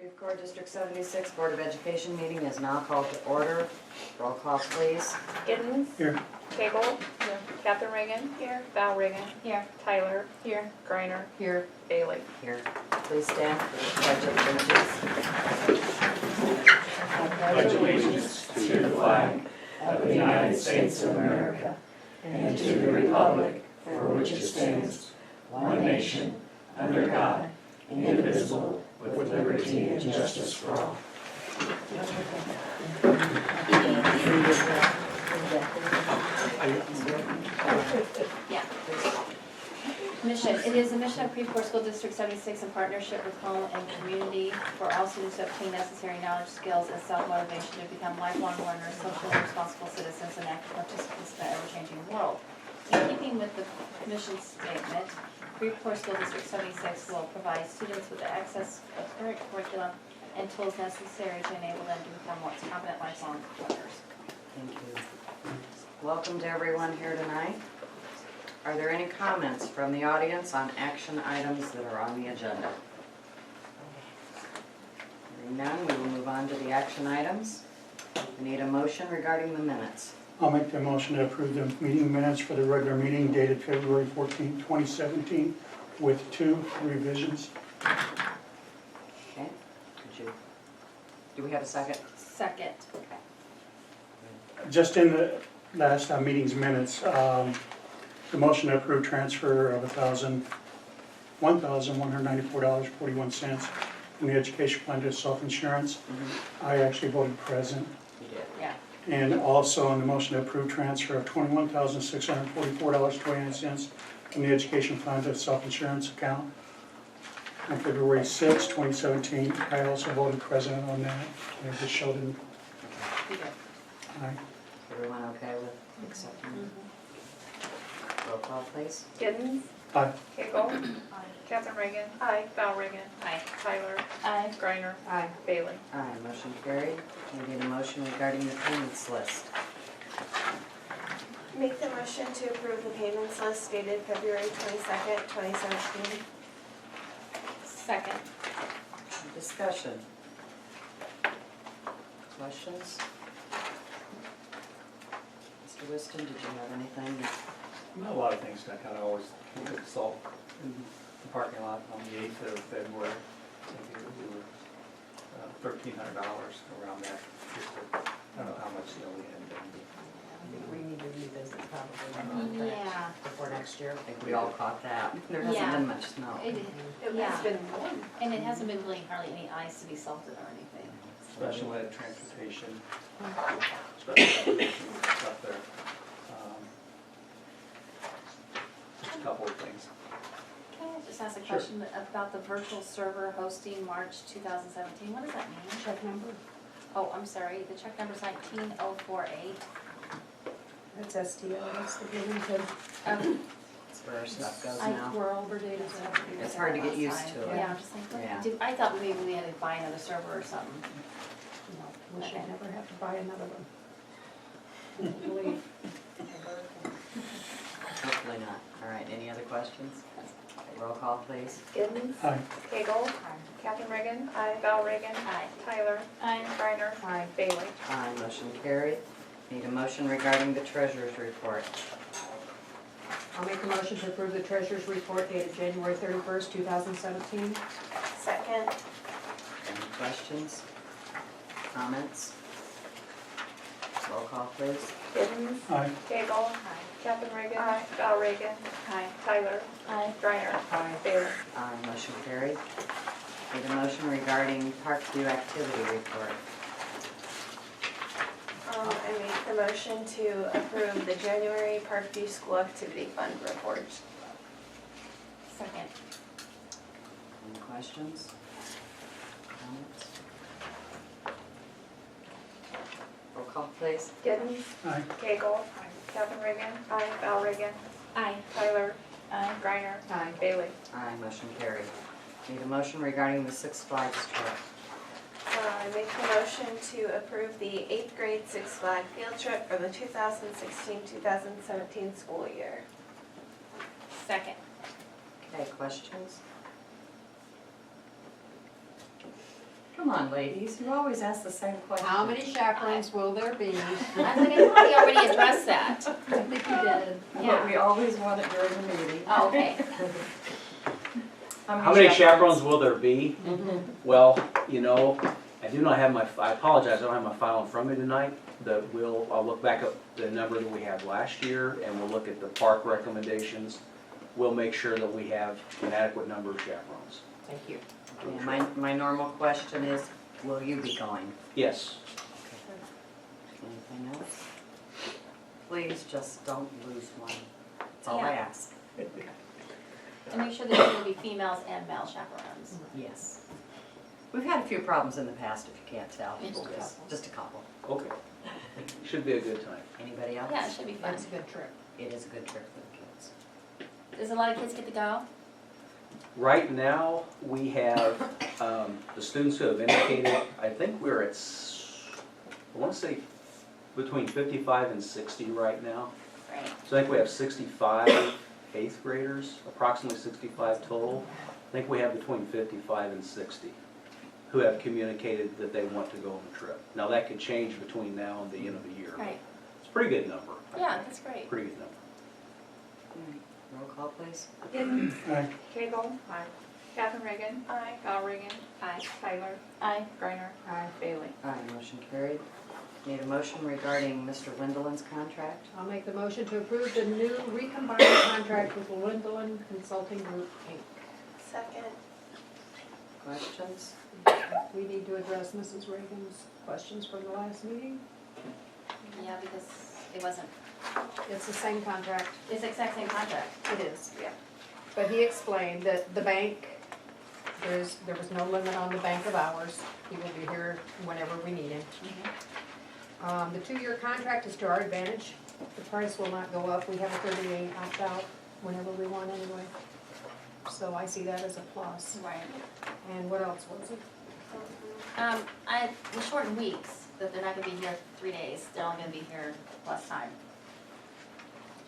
Creve Coeur District 76 Board of Education meeting is now called to order. Roll call, please. Giddens. Here. Cagle. Here. Catherine Reagan. Here. Val Reagan. Here. Tyler. Here. Griner. Here. Bailey. Here. Please stand for the Pledge of Allegiance. I pledge allegiance to the flag of the United States of America and to the republic for which it stands, one nation, under God, indivisible, with liberty and justice for all. Mission. It is the mission of Creve Coeur School District 76 in partnership with home and community for all students to obtain necessary knowledge, skills, and self-motivation to become lifelong learners, socially responsible citizens, and active participants in the ever-changing world. In keeping with the mission statement, Creve Coeur School District 76 will provide students with the access of current curriculum and tools necessary to enable them to become more competent lifelong learners. Thank you. Welcome to everyone here tonight. Are there any comments from the audience on action items that are on the agenda? Hearing none, we will move on to the action items. We need a motion regarding the minutes. I'll make the motion to approve the meeting minutes for the regular meeting dated February 14, 2017 with 2 revisions. Okay, do we have a second? Second. Just in the last meeting's minutes, the motion to approve transfer of $1,194.41 from the education fund to self-insurance. I actually voted present. You did. Yeah. And also on the motion to approve transfer of $21,644.29 from the education fund to self-insurance account. On February 6, 2017, I also voted present on that. I just showed it. You did. Aye. Everyone okay with accepting? Roll call, please. Giddens. Aye. Cagle. Catherine Reagan. Aye. Val Reagan. Aye. Tyler. Aye. Griner. Aye. Bailey. Aye, motion carried. We need a motion regarding the payments list. Make the motion to approve the payments list dated February 22nd, 2017. Second. Discussion. Questions? Mr. Whiston, did you have anything? A lot of things that kind of always keep it salt in the parking lot on the 8th of February. I think we were $1,300 around that. Just to, I don't know how much we had done. We need to revisit probably Yeah. before next year. I think we all caught that. There hasn't Yeah. been much snow. It It's been warm. And it hasn't been really hardly any ice to be salted or anything. Special ed transportation, special education stuff there. Just a couple of things. Can I just ask a question about the virtual server hosting March 2017? What does that mean? Check number. Oh, I'm sorry, the check number's 19048. That's STO, that's the Bloomington. That's where our stuff goes now. We're over data. It's hard to get used to it. Yeah, I'm just like, Yeah. I thought maybe we had to buy another server or something. No, we should never have to buy another one. Believe. Hopefully not. All right, any other questions? Okay, roll call, please. Giddens. Aye. Cagle. Catherine Reagan. Aye. Val Reagan. Aye. Tyler. Aye. Griner. Aye. Bailey. Aye, motion carried. Need a motion regarding the treasurer's report. I'll make a motion to approve the treasurer's report dated January 31st, 2017. Second. Any questions? Comments? Roll call, please. Giddens. Aye. Cagle. Catherine Reagan. Aye. Val Reagan. Aye. Tyler. Aye. Griner. Aye. Bailey. Aye, motion carried. Need a motion regarding Parkview activity report. I make the motion to approve the January Parkview School Activity Fund report. Second. Any questions? Comments? Roll call, please. Giddens. Aye. Cagle. Catherine Reagan. Aye. Val Reagan. Aye. Tyler. Aye. Griner. Aye. Bailey. Aye, motion carried. Need a motion regarding the Six Flags trip. I make the motion to approve the 8th grade Six Flag field trip for the 2016-2017 school year. Second. Okay, questions? Come on, ladies, you always ask the same question. How many chaperones will there be? I think we already addressed that. I think you did. But we always want it during the meeting. Oh, okay. How many chaperones will there be? Mhm. Well, you know, I do not have my, I apologize, I don't have my file in front of me tonight. I'll look back up the number that we had last year, and we'll look at the park recommendations. We'll make sure that we have an adequate number of chaperones. Thank you. Yeah, my normal question is, will you be going? Yes. Anything else? Please just don't lose one. That's all I Yeah. ask. And make sure that there will be females and male chaperones. Yes. We've had a few problems in the past, if you can't tell. Just a couple. Just a couple. Okay. Should be a good time. Anybody else? Yeah, it should be fun. That's a good trip. It is a good trip for the kids. Does a lot of kids get to go? Right now, we have the students who have indicated, I think we're at, I want to say between 55 and 60 right now. Right. So I think we have 65 eighth graders, approximately 65 total. I think we have between 55 and 60 who have communicated that they want to go on the trip. Now, that could change between now and the end of the year. Right. It's a pretty good number. Yeah, that's great. Pretty good number. Roll call, please. Giddens. Aye. Cable. Aye. Catherine Reagan. Aye. Val Reagan. Aye. Tyler. Aye. Griner. Aye. Bailey. Aye, motion carried. Need a motion regarding Mr. Wendelin's contract? I'll make the motion to approve the new recombined contract with Wendland Consulting Group, Inc. Second. Questions? We need to address Mrs. Reagan's questions from the last meeting. Yeah, because it wasn't, It's the same contract. it's the exact same contract. It is. Yeah. But he explained that the bank, there was no limit on the bank of hours. He will be here whenever we need him. The 2-year contract is to our advantage. The price will not go up. We have a 30-day opt-out whenever we want anyway. So I see that as a plus. Right. And what else was it? The shortened weeks, that they're not gonna be here 3 days, they're only gonna be here less time.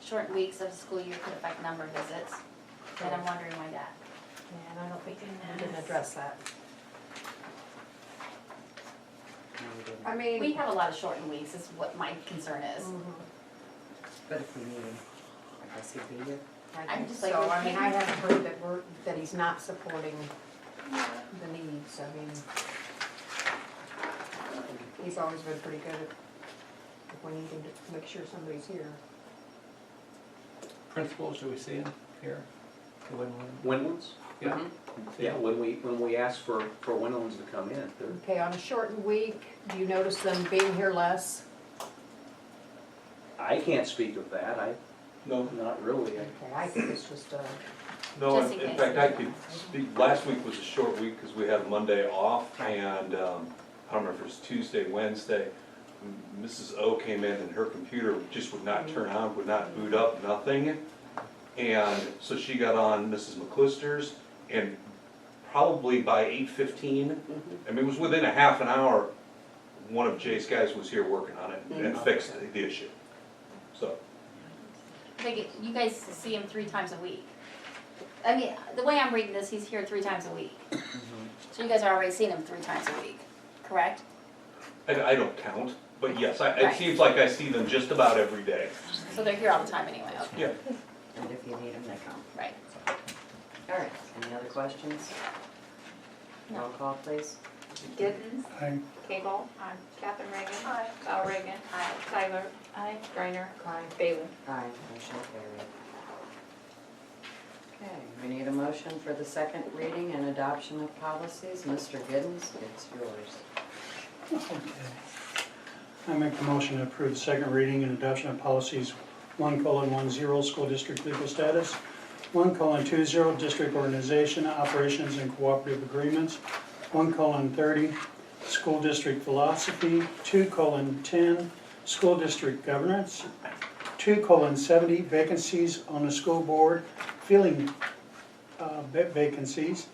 Shortened weeks of the school year could affect number of visits, and I'm wondering why that. And I don't think we didn't address that. No, we didn't. I mean. We have a lot of shortened weeks, is what my concern is. Mhm. But if we need him, I guess he'd be here. I I'm think just so. like, I mean, I haven't heard that he's not supporting the needs. I mean, he's always been pretty good at, if we need him to make sure somebody's here. Principals, do we see them here? The Windland? Windlands? Yeah. Mhm. Yeah, when we ask for Windlands to come in, they're Okay, on a shortened week, do you notice them being here less? I can't speak of that, No, not really. Okay, I think it's just, no, Just in in case. fact, I could speak, last week was a short week because we had Monday off, and I don't remember if it was Tuesday, Wednesday. Mrs. O came in and her computer just would not turn on, would not boot up, nothing. And so she got on Mrs. McClister's, and probably by 8:15, I mean, it was within a half an hour, one of Jay's guys was here working on it and fixed the issue. So, Like, you guys see him 3 times a week. I mean, the way I'm reading this, he's here 3 times a week. So you guys are already seeing him 3 times a week, correct? I don't count, but yes, it Right. seems like I see them just about every day. So they're here all the time anyway, okay, Yeah. And if you need him, they come. right. All right, any other questions? No. Roll call, please. Giddens. Aye. Cable. Aye. Catherine Reagan. Aye. Val Reagan. Aye. Tyler. Aye. Griner. Aye. Bailey. Aye, motion carried. Okay, we need a motion for the second reading and adoption of policies. Mr. Giddens, it's yours. Okay. I make the motion to approve the second reading and adoption of policies 1:10, school district legal status, 1:20, district organization, operations and cooperative agreements, 1:30, school district philosophy, 2:10, school district governance, 2:70, vacancies on the school board, filling vacancies,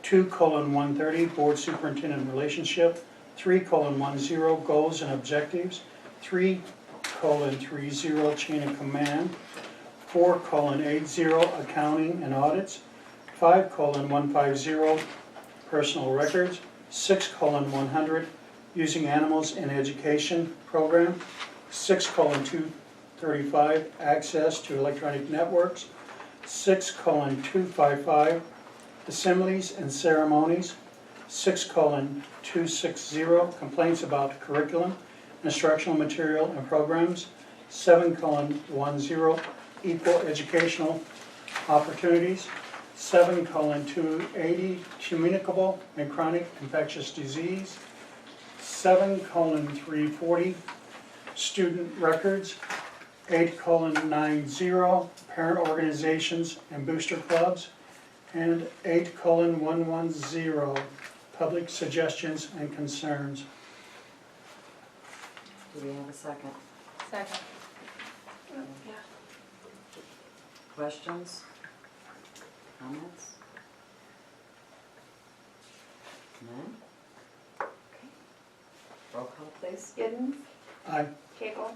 2:130, board superintendent relationship, 3:10, goals and objectives, 3:30, chain of command, 4:80, accounting and audits, 5:150, personal records, 6:100, using animals in education program. 6:235, access to electronic networks. 6:255, assemblies and ceremonies. 6:260, complaints about curriculum, instructional material and programs. 7:10, equal educational opportunities. 7:280, communicable and chronic infectious disease. 7:340, student records. 8:90, parent organizations and booster clubs. And 8:110, public suggestions and concerns. Do we have a second? Second. Yeah. Questions? Comments? None? Okay. Roll call, please. Giddens, Aye. Cagle,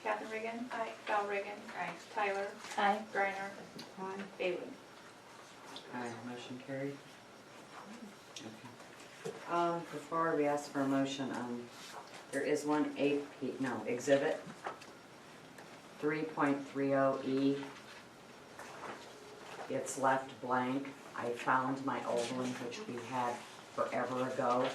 Catherine Regan, Val Regan, Tyler, Aye. Griner, Bailey. Aye, motion carried. Okay. Before we ask for a motion, there is one exhibit 3.30E. It's left blank. I found my old one, which we had forever ago.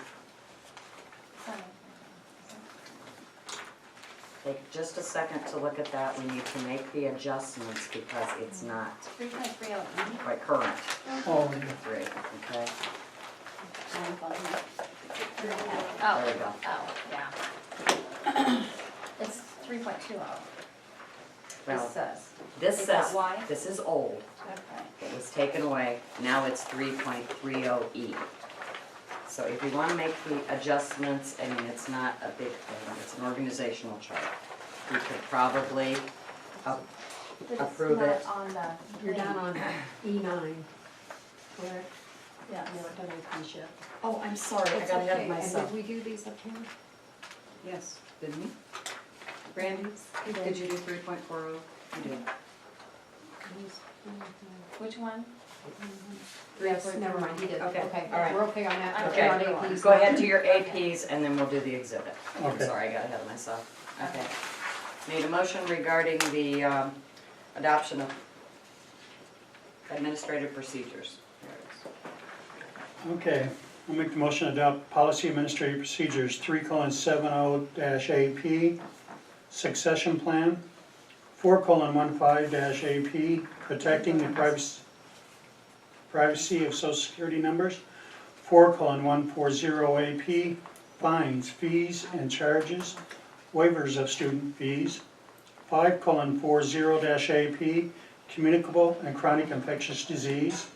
Take just a second to look at that. We need to make the adjustments because it's not 3.30E. quite current. Oh, Three, okay? Oh, There we go. oh, yeah. It's 3.20. Well, This says. this Is that says, why? this is old. Okay. It was taken away. Now it's 3.30E. So if you want to make the adjustments, I mean, it's not a big thing. It's an organizational chart. You could probably approve it. On the. You're down on E9, correct? Yeah. No, it doesn't finish yet. Oh, I'm sorry, I It's got ahead okay. of myself. And did we do these up here? Yes, didn't we? Brandy, did you do 3.40? You did. Which one? Yes, never mind, he did. Okay, Okay, all right. we're okay on that. Okay, We're on APs go now. ahead to your APs and then we'll do the exhibit. I'm Okay. sorry, I got ahead of myself. Okay. Need a motion regarding the adoption of administrative procedures. There it is. okay. I'll make the motion to adopt policy administrative procedures 3:70-AP, succession plan. 4:15-AP, protecting the privacy of social security numbers. 4:140-AP, fines, fees, and charges, waivers of student fees. 5:40-AP, communicable and chronic infectious disease.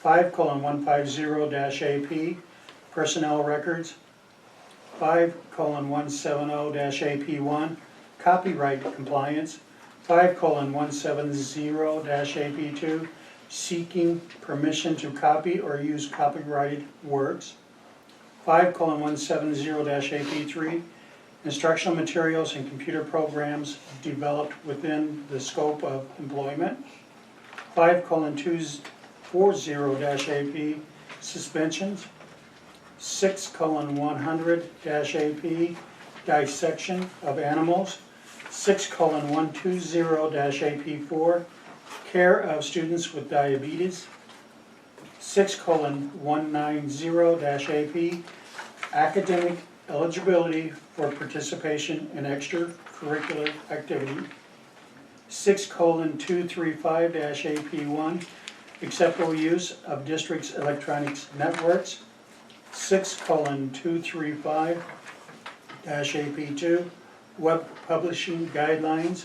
5:150-AP, personnel records. 5:170-AP1, copyright compliance. 5:170-AP2, seeking permission to copy or use copyrighted works. 5:170-AP3, instructional materials and computer programs developed within the scope of employment. 5:240-AP, suspensions. 6:100-AP, dissection of animals. 6:120-AP4, care of students with diabetes. 6:190-AP, academic eligibility for participation in extracurricular activity. 6:235-AP1, acceptable use of district's electronics networks. 6:235-AP2, web publishing guidelines.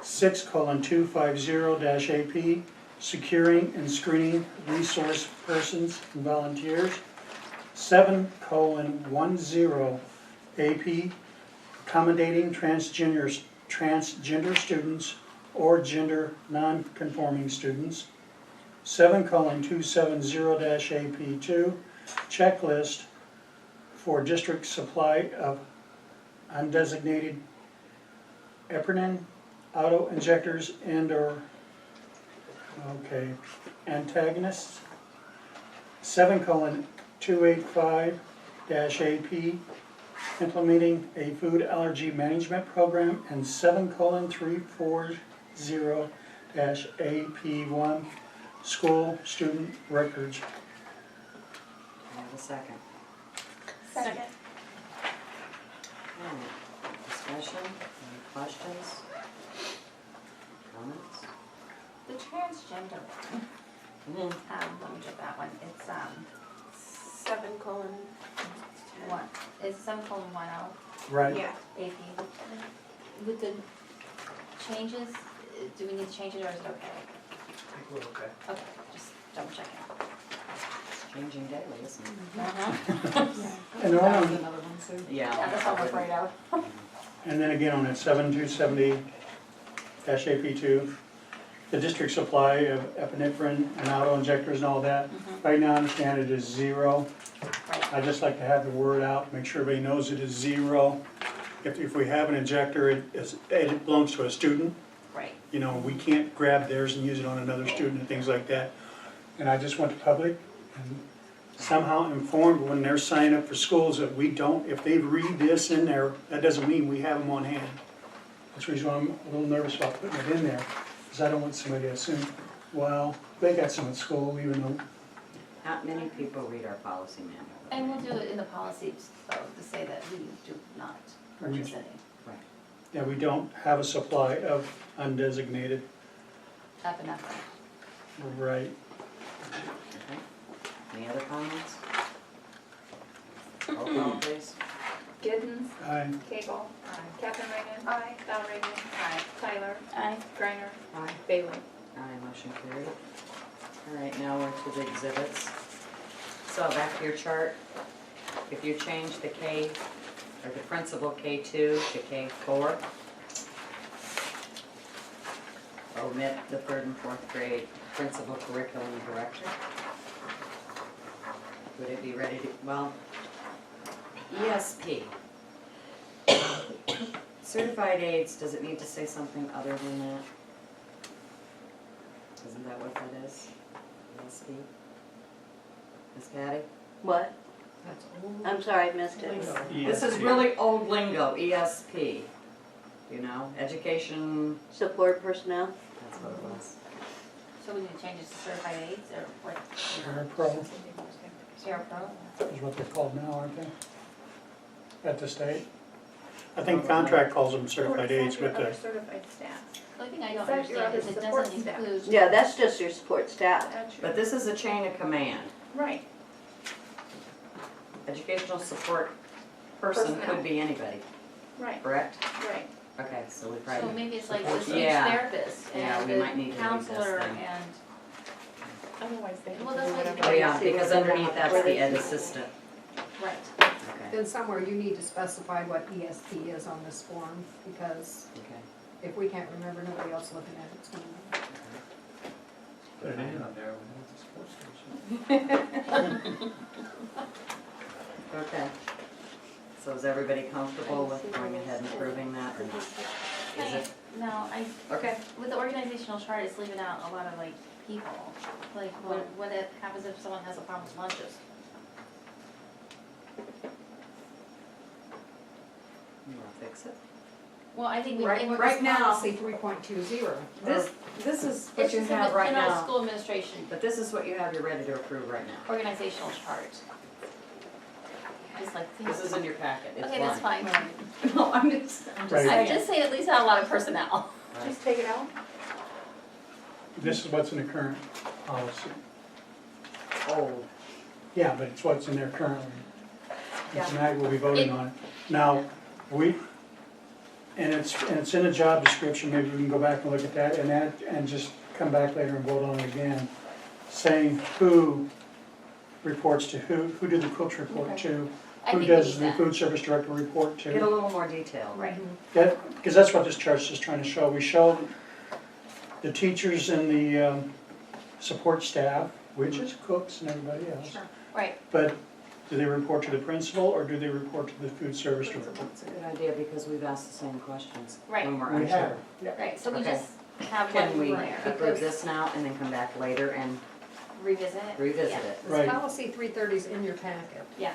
6:250-AP, securing and screening resource persons and volunteers. 7:10-AP, accommodating transgender students or gender non-conforming students. 7:270-AP2, checklist for district supply of undesignated heparin, auto injectors and/or antagonists. 7:285, 7:2-AP, implementing a food allergy management program, and 7:340-AP1, school student records. Can I have a second? Second. Alright, discussion, any questions? Comments? The transgender one, let me get that one, it's, 7:10. one, it's 7:10 Right. Yeah. AP. With the changes, do we need to change it or is it okay? Okay. Okay, just double checking. It's changing daily, isn't it? And then on- Yeah, that's what I'm afraid of. And then again on that 7:270-AP2, the district supply of epinephrine and auto injectors and all that. Right now, I understand it is 0. Right, I'd just like to have the word out, make sure everybody knows it is 0. If we have an injector, it belongs to a student. right. You know, we can't grab theirs and use it on another student and things like that. And I just want the public and somehow informed when they're signing up for schools that we don't, if they read this in there, that doesn't mean we have them on hand. That's the reason why I'm a little nervous about putting it in there, because I don't want somebody to assume, well, they got some at school, even though, Not many people read our policy manual. And we'll do it in the policies, though, to say that we do not purchase any yeah, we don't have a supply of undesignated, epinephrine. right? Okay. Any other comments? Roll call, please. Giddens, I, Cable, Captain Reagan, Aye. Val Reagan, Tyler, Aye. Griner, Aye. Bailey. Aye, motion carried. All right, now we're to the exhibits. So back to your chart, if you change the K, or the principal K2 to K4, omit the 3rd and 4th grade principal curriculum director. Would it be ready to, well, ESP. Certified aides, does it need to say something other than that? Isn't that what that is? ESP? Miss Patty? What? I'm sorry, I missed it. This is really old lingo, ESP. You know, education, Support personnel? that's what it was. So we need to change it to certified aides, or what? Parapro Parapro? is what they're called now, aren't they? At the state? I think contract calls them certified aides, but Other the, certified staff. The only thing I don't Is that your understand is other it support doesn't staff? include. Yeah, that's just your support staff. That's your- But this is a chain of command. Right, Educational support person Personnel. could be anybody, right, correct? right. Okay, so we So probably, maybe it's like the Support- speech Yeah. therapist Yeah, and we might need the to read this counselor then. and, Otherwise they can Well, do that's what whatever. oh yeah, See where because they underneath have- that's where the they ed see- assistant. right. Okay, Then somewhere you need to specify what ESP is on this form, because okay. if we can't remember, nobody else looking at it's gonna know. Put it in on there when it's a sports station. Okay. So is everybody comfortable with going ahead and approving that? Or is it, No, okay, with the organizational chart, it's leaving out a lot of like people. Like what it happens if someone has a problem with lunches? you wanna fix it? Well, I think we. Right now- Policy 3.20. This is what It's you just have right general now, school administration, but this is what you have, you're ready to approve right now. organizational chart. Just like. This is in your packet, it's Okay, that's fine. fine. No, I'm just Right. I saying. just say at least not a lot of personnel. Right. Just take it out? this is what's in the current policy. Old. Yeah, but it's what's in there currently. And Yeah. tonight we'll be voting on it. Now, and it's in a job description, maybe we can go back and look at that and just come back later and vote on it again. Saying who reports to who do the cooks report Okay. to? I Who think we does need the that. food service director report Get a to? little more detail. Right. Because that's what this chart's just trying to show. We show the teachers and the support staff, which is cooks and everybody else. Sure. Right, But do they report to the principal or do they report to the food service director? It's a good idea because we've asked the same questions Right. when we're We unsure. have, yeah. right, so we Okay. just have Can one we there. approve this now and then come back later and Revisit it? revisit Yeah. it? This Right. policy 330 is in your packet. Yeah,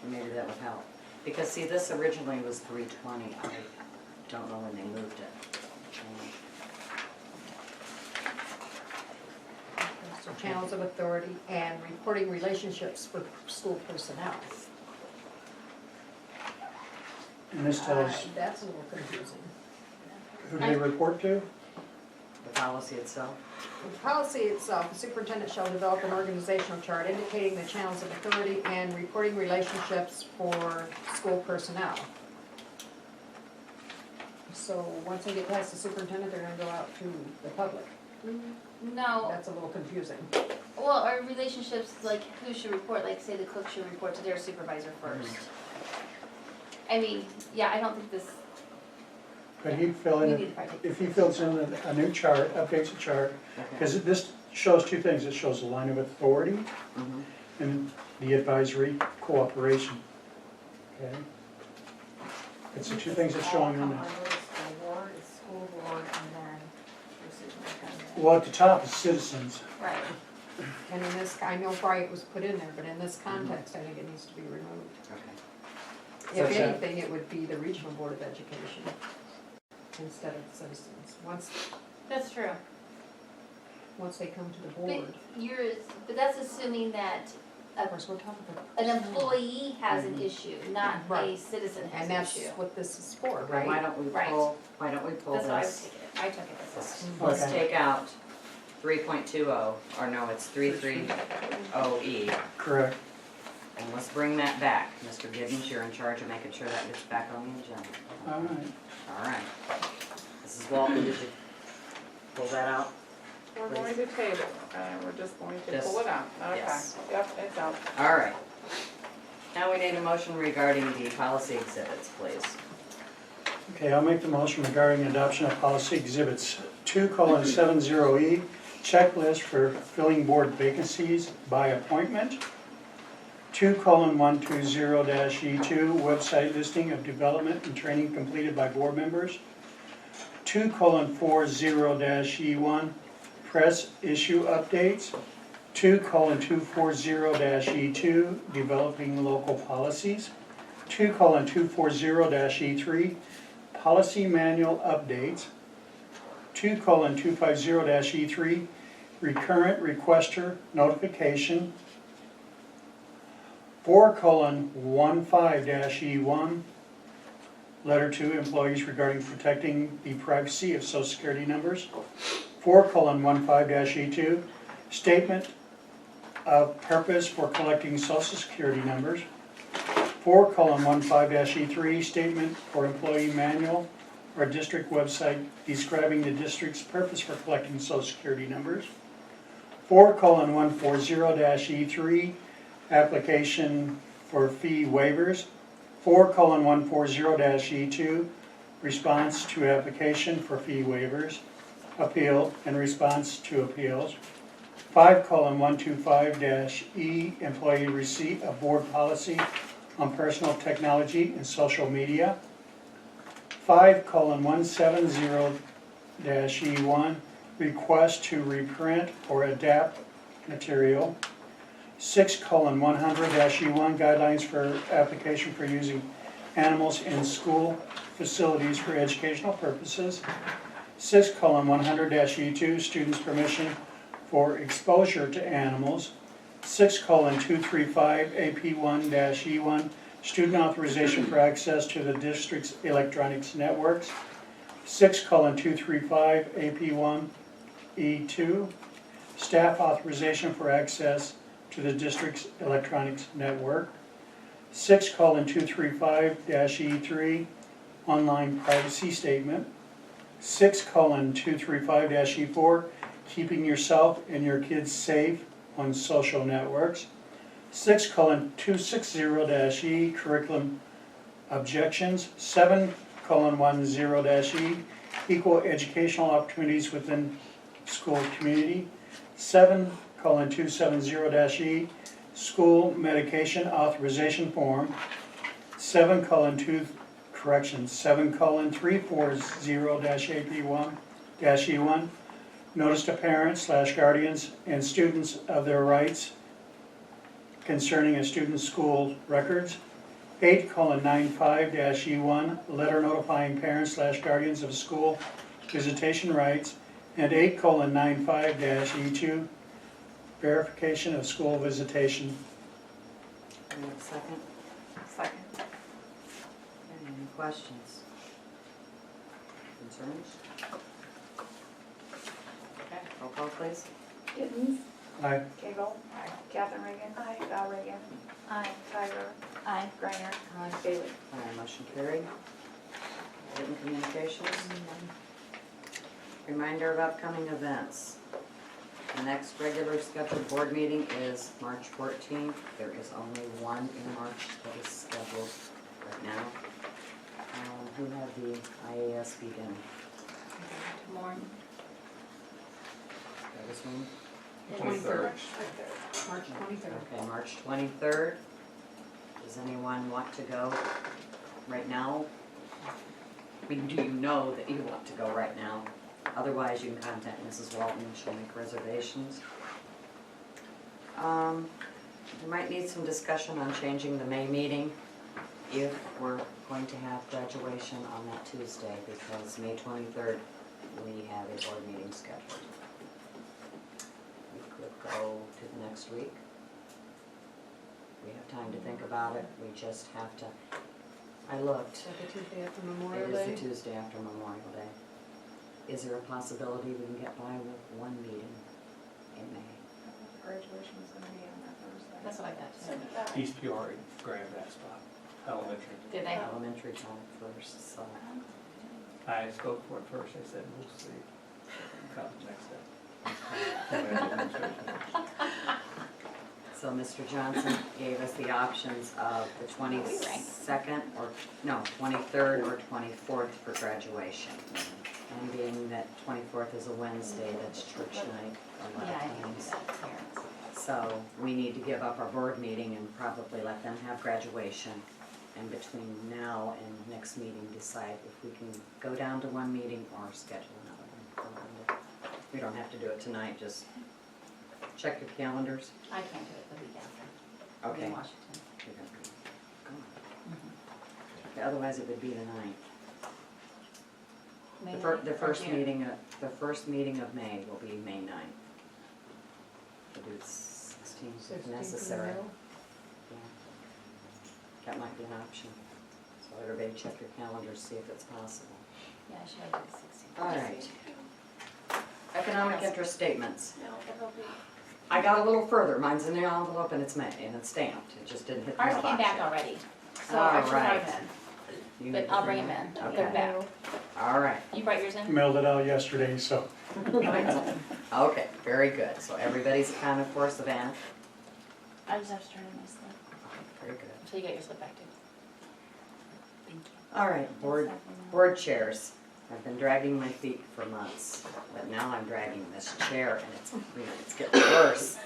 Maybe that would help. Because see, this originally was 320. I don't know when they moved it. So channels of authority and reporting relationships for school personnel. And this tells That's a little confusing. who they report to? The policy itself? The policy itself, the superintendent shall develop an organizational chart indicating the channels of authority and reporting relationships for school personnel. So once they get past the superintendent, they're gonna go out to the public. No, That's a little confusing. well, our relationships, like who should report, like say the cook should report to their supervisor first. I mean, yeah, I don't think this, Could he fill we in, need to probably take if he this. fills in a new chart, updates the chart, Okay. because this shows two things. It shows the line of authority Mhm. and the advisory cooperation. Okay? It's the two things it's showing on there. School board, and then the superintendent. Well, at the top is citizens. Right, And in this, I know why it was put in there, but in this context, I think it needs to be removed. Okay. If So- anything, it would be the Regional Board of Education instead of citizens. that's true. Once they come to the But board. but that's assuming that Of course, we're talking about. an employee has an issue, not a Right. citizen has And an that's issue. what this is for, Why right? don't we Right. pull, why don't we pull That's what I was this? taking it, I took it as Let's- that. Let's Okay. take out 3.20, or no, it's 330E. Correct. And let's bring that back. Mr. Giddens, you're in charge of making sure that gets back on the agenda. All right. All right. Mrs. Walton, did you pull that out? We're going to table, and we're just going to Just- pull it out. Okay, yes. yep, it's out. All right. Now we need a motion regarding the policy exhibits, please. Okay, I'll make the motion regarding adoption of policy exhibits 2:70E, checklist for filling board vacancies by appointment. 2:120-E2, website listing of development and training completed by board members. 2:40-E1, press issue updates. 2:240-E2, developing local policies. 2:240-E3, policy manual updates. 2:250-E3, recurrent requester notification. 4:15-E1, letter to employees regarding protecting the privacy of social security numbers. 4:15-E2, statement of purpose for collecting social security numbers. 4:15-E3, statement for employee manual or district website describing the district's purpose for collecting social security numbers. 4:140-E3, application for fee waivers. 4:140-E2, response to application for fee waivers, appeal and response to appeals. 5:125-E, employee receipt of board policy on personal technology and social media. 5:170-E1, request to reprint or adapt material. 6:100-E1, guidelines for application for using animals in school facilities for educational purposes. 6:100-E2, students' permission for exposure to animals. 6:235, AP1-E1, student authorization for access to the district's electronics networks. 6:235, AP1E2, staff authorization for access to the district's electronics network. 6:235-E3, online privacy statement. 6:235-E4, keeping yourself and your kids safe on social networks. 6:260-E, curriculum objections. 7:10-E, equal educational opportunities within school community. 7:270-E, school medication authorization form. 7:340-AP1-E1, notice to parents/guardians and students of their rights concerning a student's school records. 8:95-E1, letter notifying parents/guardians of school visitation rights. And 8:95-E2, verification of school visitation. Any second? Second. Any questions? Concerns? Okay, roll call please. Gittens. Aye. Gable. Catherine Reagan. Val Reagan. Tyler. Aye. Griner. Bailey. Aye, motion carried. Written communications. Reminder of upcoming events. The next regular scheduled board meeting is March 14th. There is only one in March that is scheduled right now. Who had the IAS begin? More. That was one? 23rd. March 23rd. Okay, March 23rd. Does anyone want to go right now? I mean, do you know that you want to go right now? Otherwise, you can contact Mrs. Walton and she'll make reservations. We might need some discussion on changing the May meeting if we're going to have graduation on that Tuesday, because May 23rd, we have a board meeting scheduled. We could go to the next week. We have time to think about it, we just have to, I looked. Is that the Tuesday after It Memorial is Day? the Tuesday after Memorial Day. Is there a possibility we can get by with one meeting in May? Graduation is gonna be on that Thursday. That's what I got too. East Peoria grabbed that spot, elementary. Did they? Elementary's on first, so. I spoke for it first, I said, we'll see. College next step. So Mr. Johnson gave us the options of the 22nd or, no, 23rd or 24th for graduation. And being that 24th is a Wednesday, that's church night a lot Yeah, I of can do times. that, parents. So we need to give up our board meeting and probably let them have graduation. And between now and next meeting, decide if we can go down to one meeting or schedule another one. We don't have to do it tonight, just check your calendars. I can't do it the week after. I'm Okay. in Washington. You're gonna be gone. Yeah, otherwise it would be the 9th. May The 9th or first June? meeting of May will be May 9th. We'll do 16th if 16th in the necessary. middle. Yeah. That might be an option. So everybody check your calendars, see if it's possible. Yeah, I should have done 16th. All right. Economic interest statements. No, it'll be. I got a little further. Mine's in the envelope and it's stamped. It just didn't hit the Ours mailbox came back yet. already, so All I should right. have them You in, need but to I'll bring them in. Okay. They're back. All right. You brought yours in? Mailed it out yesterday, so. Okay, very good. So everybody's accounted for, Savannah? I just have to turn in my slip, Very good. until you get your slip back too. Thank you. All right, board chairs. I've been dragging my feet for months, but now I'm dragging this chair and it's getting worse.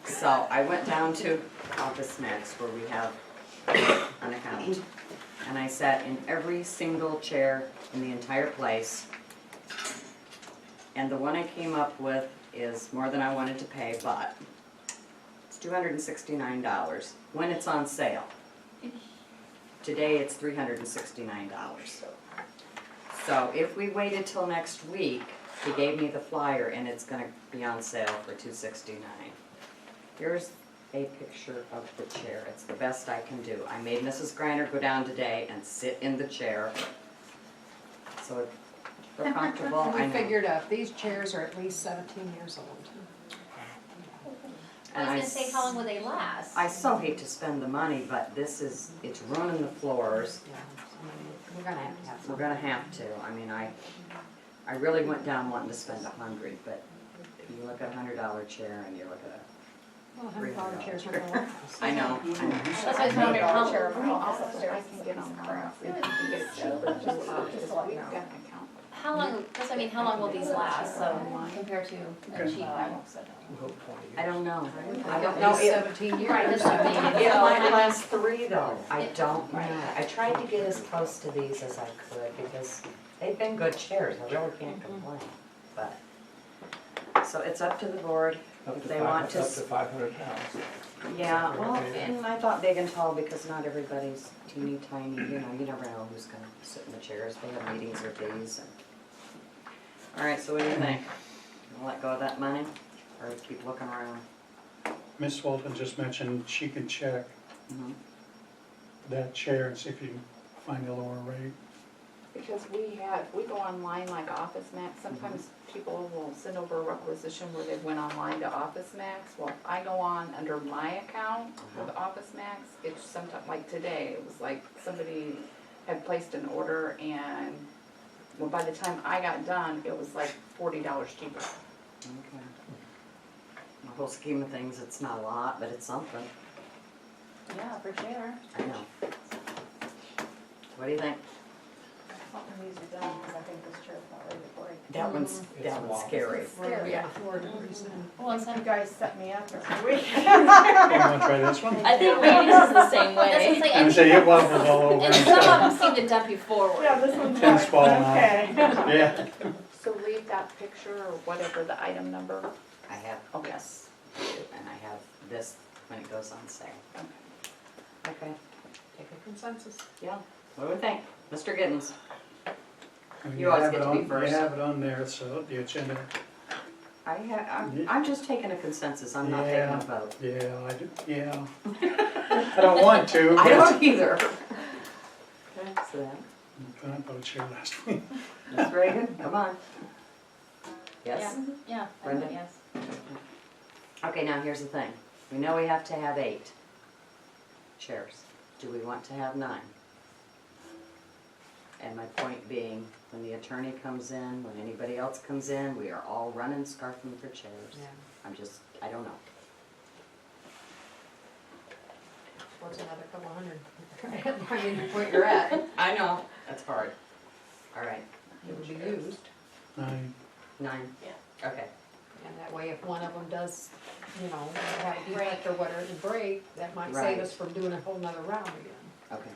So I went down to Office Max where we have an account. And I sat in every single chair in the entire place. And the one I came up with is more than I wanted to pay, but it's $269 when it's on sale. Today it's $369. So if we waited till next week, he gave me the flyer and it's gonna be on sale for $269. Here's a picture of the chair. It's the best I can do. I made Mrs. Griner go down today and sit in the chair. So if they're comfortable, I We know. figured out, these chairs are at least 17 years old. I was gonna say, how long will they last? I so hate to spend the money, but it's ruining the floors. Yeah, we're gonna have to have We're some. gonna have to. I mean, I really went down wanting to spend $100, but you look at a $100 chair and you look at Well, $100 chairs are gonna last. I know. That's what I was wondering, how, Chair in my office upstairs, I can get on the crap. We can get it cheaper, just to let you know. how long, that's, I mean, how long will these last, so compared to a cheap one? We hope 20 years. I don't know. I At don't know. least It 17 years. Right, that's what I mean. it So, might I last 3 though. I It- don't know. right. I tried to get as close to these as I could because they've been good chairs. I really can't complain. But, so it's up to the board. Up If to they want to Up to 500 pounds. Yeah, well, and I thought big and tall because not everybody's teeny tiny, you know, you never know who's gonna sit in the chairs, they have meetings or fees and. All right, so what do you think? Wanna let go of that money or keep looking around? Miss Walton just mentioned she can check that chair and see if you can find a lower rate. Because we go online like Office Max, sometimes people will send over a requisition where they went online to Office Max. Well, I go on under my account with Office Max, it's sometimes, like today, it was like somebody had placed an order and, well, by the time I got done, it was like $40 cheaper. Okay. In the whole scheme of things, it's not a lot, but it's something, Yeah, for sure. I know. What do you think? Something needs to be done, because I think this chair's about ready to break. That one's scary. Scary. Yeah, 4 degrees in. Well, You guys set me up every week. You wanna try this one? I think Randy's is the same way. That's what I'm And saying, say it wobbles all over and and some of stuff. them seem to dump you forward. Yeah, this one's Ten's right. falling off. Okay. Yeah. So leave that picture or whatever, the item number. I have, Okay. yes, and I have this when it goes on sale. Okay, Take a consensus. yeah, what do we think? Mr. Giddens? And You always have get it to be on- first. You have it on there, so the agenda, I'm just taking a consensus, I'm not taking a vote. yeah, I do, yeah. I don't want to, I but don't either. Okay, so then, I bought a chair last week. Ms. Reagan, come on. Yes? Yeah, I Brenda? vote yes. Okay, now here's the thing. We know we have to have 8 chairs. Do we want to have 9? And my point being, when the attorney comes in, when anybody else comes in, we are all running, scarfing for chairs. Yeah. I don't know. What's another couple hundred? I mean, what you're at, I know. That's hard. All right, it would be used. 9. 9? Yeah. Okay. And that way, if one of them does, you know, have a defect or whatever, break, that might save us from doing a whole nother round again. Okay.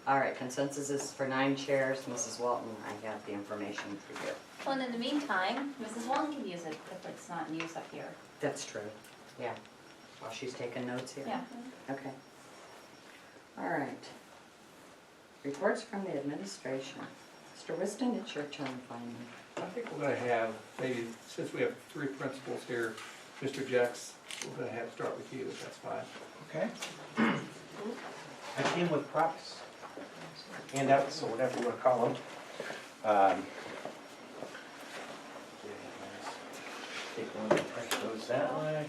All right, consensus is for 9 chairs. Mrs. Walton, I have the information for you. Well, and in the meantime, Mrs. Wallen can use it if it's not in use up here. That's true. Yeah. While she's taking notes here. Yeah. Okay. All right. Reports from the administration. Mr. Whiston, it's your turn finally. I think we're gonna have, maybe, since we have 3 principals here, Mr. Jex, we're gonna have to start with you, if that's fine. Okay. I came with props, handouts, or whatever you want to call them. Take one and press those that way.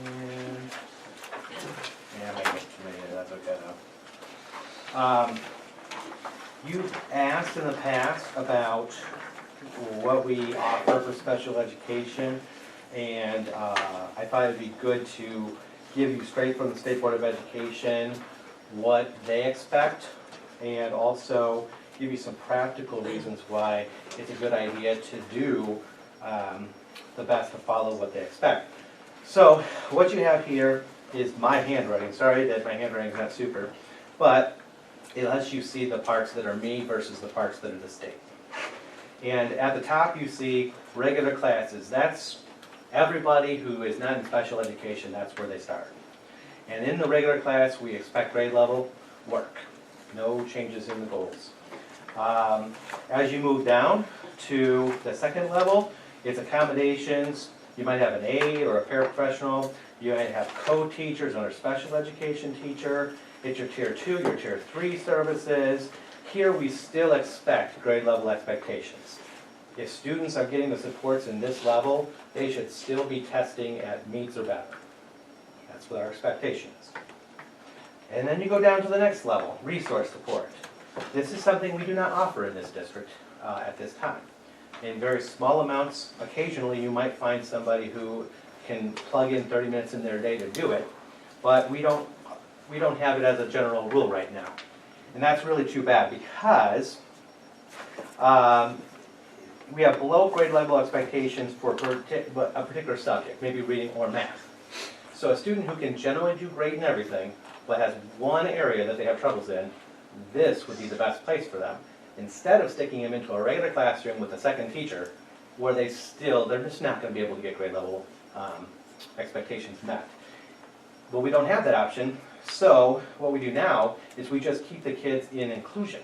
And, yeah, I might get too many, that's okay though. You've asked in the past about what we offer for special education, and I thought it'd be good to give you straight from the State Board of Education what they expect, and also give you some practical reasons why it's a good idea to do the best to follow what they expect. So what you have here is my handwriting. Sorry that my handwriting's not super, but it lets you see the parts that are me versus the parts that are the state. And at the top you see regular classes. That's everybody who is not in special education, that's where they start. And in the regular class, we expect grade level work. No changes in the goals. As you move down to the second level, it's accommodations. You might have an aide or a paraprofessional. You might have co-teachers or a special education teacher. It's your tier 2, your tier 3 services. Here we still expect grade level expectations. If students are getting the supports in this level, they should still be testing at meets or better. That's what our expectation is. And then you go down to the next level, resource support. This is something we do not offer in this district at this time. In very small amounts, occasionally you might find somebody who can plug in 30 minutes in their day to do it, but we don't have it as a general rule right now. And that's really too bad because we have below grade level expectations for a particular subject, maybe reading or math. So a student who can generally do great in everything, but has one area that they have troubles in, this would be the best place for them. Instead of sticking them into a regular classroom with a second teacher, where they're just not gonna be able to get grade level expectations met. But we don't have that option, so what we do now is we just keep the kids in inclusion.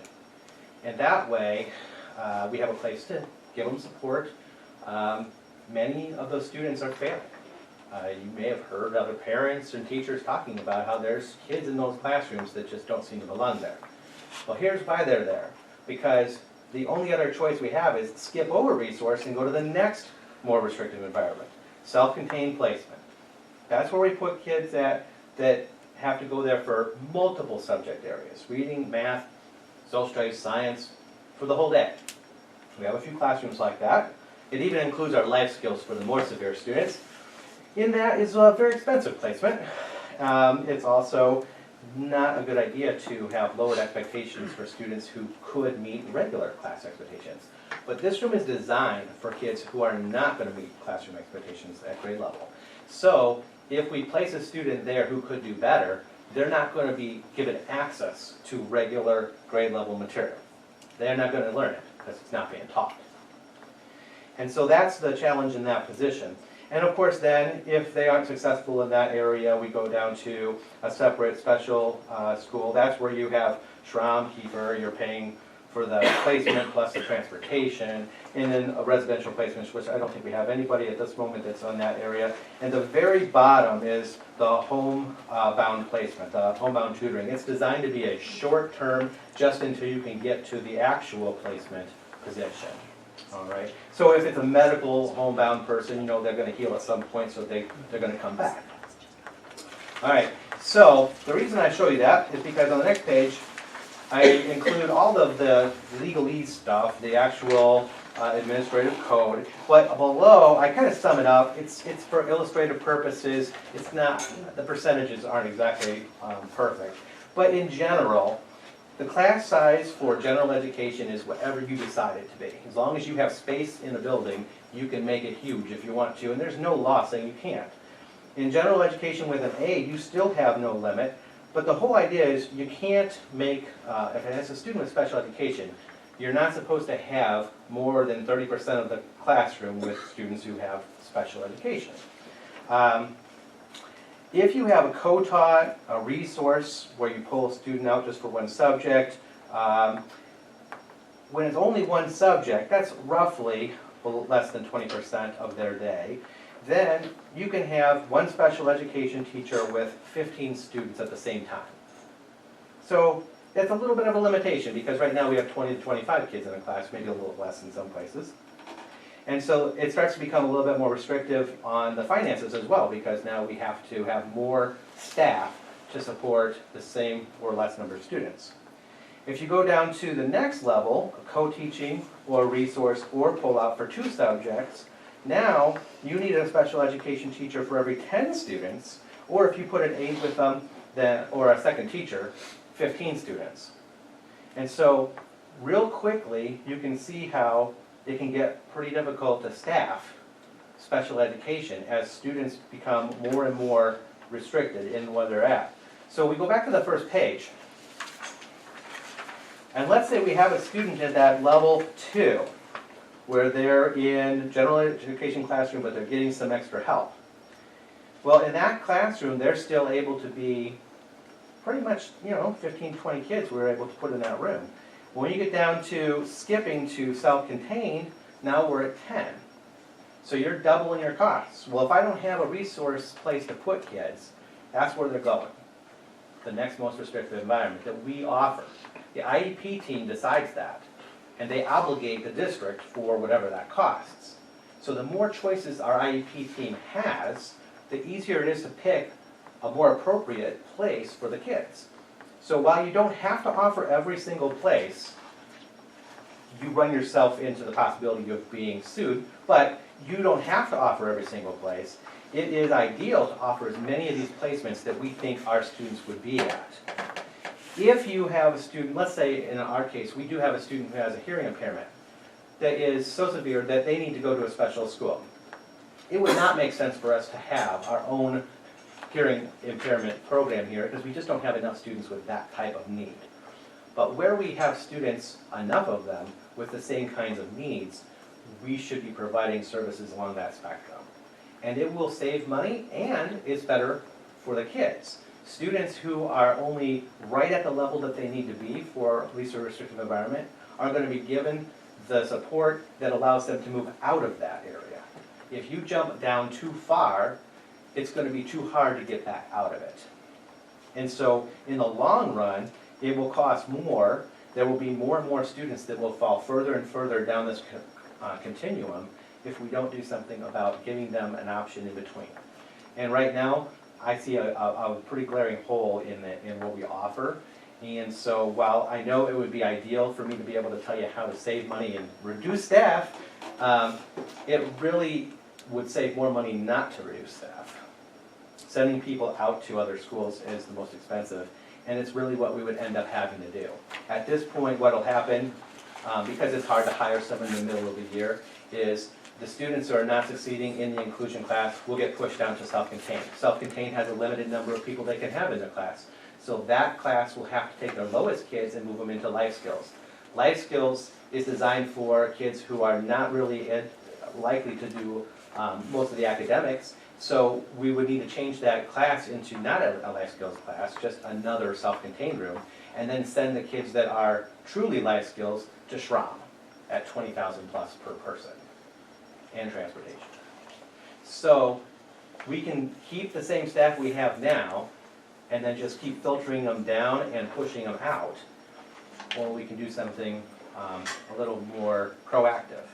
And that way, we have a place to give them support. Many of those students are failing. You may have heard other parents and teachers talking about how there's kids in those classrooms that just don't seem to belong there. Well, here's why they're there. Because the only other choice we have is skip over resource and go to the next more restrictive environment, self-contained placement. That's where we put kids that have to go there for multiple subject areas, reading, math, social studies, science, for the whole day. We have a few classrooms like that. It even includes our life skills for the more severe students. In that is a very expensive placement. It's also not a good idea to have lowered expectations for students who could meet regular class expectations. But this room is designed for kids who are not going to meet classroom expectations at grade level. So if we place a student there who could do better, they're not going to be given access to regular grade level material. They're not going to learn it because it's not being taught. And so that's the challenge in that position. And of course then, if they aren't successful in that area, we go down to a separate special school. That's where you have Schramm, Kiefer, you're paying for the placement plus the transportation, and then a residential placement, which I don't think we have anybody at this moment that's on that area. And the very bottom is the homebound placement, the homebound tutoring. It's designed to be a short term, just until you can get to the actual placement position. All right. So if it's a medical homebound person, you know they're going to heal at some point, so they're going to come back. All right. So the reason I show you that is because on the next page, I include all of the legalese stuff, the actual administrative code. But below, I kind of sum it up. It's for illustrative purposes. It's not, the percentages aren't exactly perfect. But in general, the class size for general education is whatever you decide it to be. As long as you have space in the building, you can make it huge if you want to, and there's no law saying you can't. In general education with an A, you still have no limit, but the whole idea is you can't make, if it has a student with special education, you're not supposed to have more than 30% of the classroom with students who have special education. If you have a co-taught, a resource where you pull a student out just for one subject, when it's only one subject, that's roughly less than 20% of their day, then you can have one special education teacher with 15 students at the same time. So that's a little bit of a limitation because right now we have 20 to 25 kids in a class, maybe a little less in some places. And so it starts to become a little bit more restrictive on the finances as well, because now we have to have more staff to support the same or less number of students. If you go down to the next level, co-teaching or resource or pull-out for 2 subjects, now you need a special education teacher for every 10 students, or if you put an aide with them, then, or a second teacher, 15 students. And so real quickly, you can see how it can get pretty difficult to staff special education as students become more and more restricted in where they're at. So we go back to the first page. And let's say we have a student at that level 2, where they're in general education classroom, but they're getting some extra help. Well, in that classroom, they're still able to be pretty much, 15, 20 kids we're able to put in that room. When you get down to skipping to self-contained, now we're at 10. So you're doubling your costs. Well, if I don't have a resource place to put kids, that's where they're going. The next most restrictive environment that we offer. The IEP team decides that, and they obligate the district for whatever that costs. So the more choices our IEP team has, the easier it is to pick a more appropriate place for the kids. So while you don't have to offer every single place, you run yourself into the possibility of being sued, but you don't have to offer every single place. It is ideal to offer as many of these placements that we think our students would be at. If you have a student, let's say in our case, we do have a student who has a hearing impairment that is so severe that they need to go to a special school. It would not make sense for us to have our own hearing impairment program here because we just don't have enough students with that type of need. But where we have students, enough of them, with the same kinds of needs, we should be providing services along that spectrum. And it will save money and it's better for the kids. Students who are only right at the level that they need to be for at least a restrictive environment are going to be given the support that allows them to move out of that area. If you jump down too far, it's going to be too hard to get back out of it. And so in the long run, it will cost more. There will be more and more students that will fall further and further down this continuum if we don't do something about giving them an option in between. And right now, I see a pretty glaring hole in what we offer. And so while I know it would be ideal for me to be able to tell you how to save money and reduce staff, it really would save more money not to reduce staff. Sending people out to other schools is the most expensive, and it's really what we would end up having to do. At this point, what will happen, because it's hard to hire someone in the middle of the year, is the students who are not succeeding in the inclusion class will get pushed down to self-contained. Self-contained has a limited number of people they can have in their class. So that class will have to take their lowest kids and move them into life skills. Life skills is designed for kids who are not really likely to do most of the academics. So we would need to change that class into not a life skills class, just another self-contained room, and then send the kids that are truly life skills to Schramm at $20,000 plus per person and transportation. So we can keep the same staff we have now and then just keep filtering them down and pushing them out, or we can do something a little more proactive.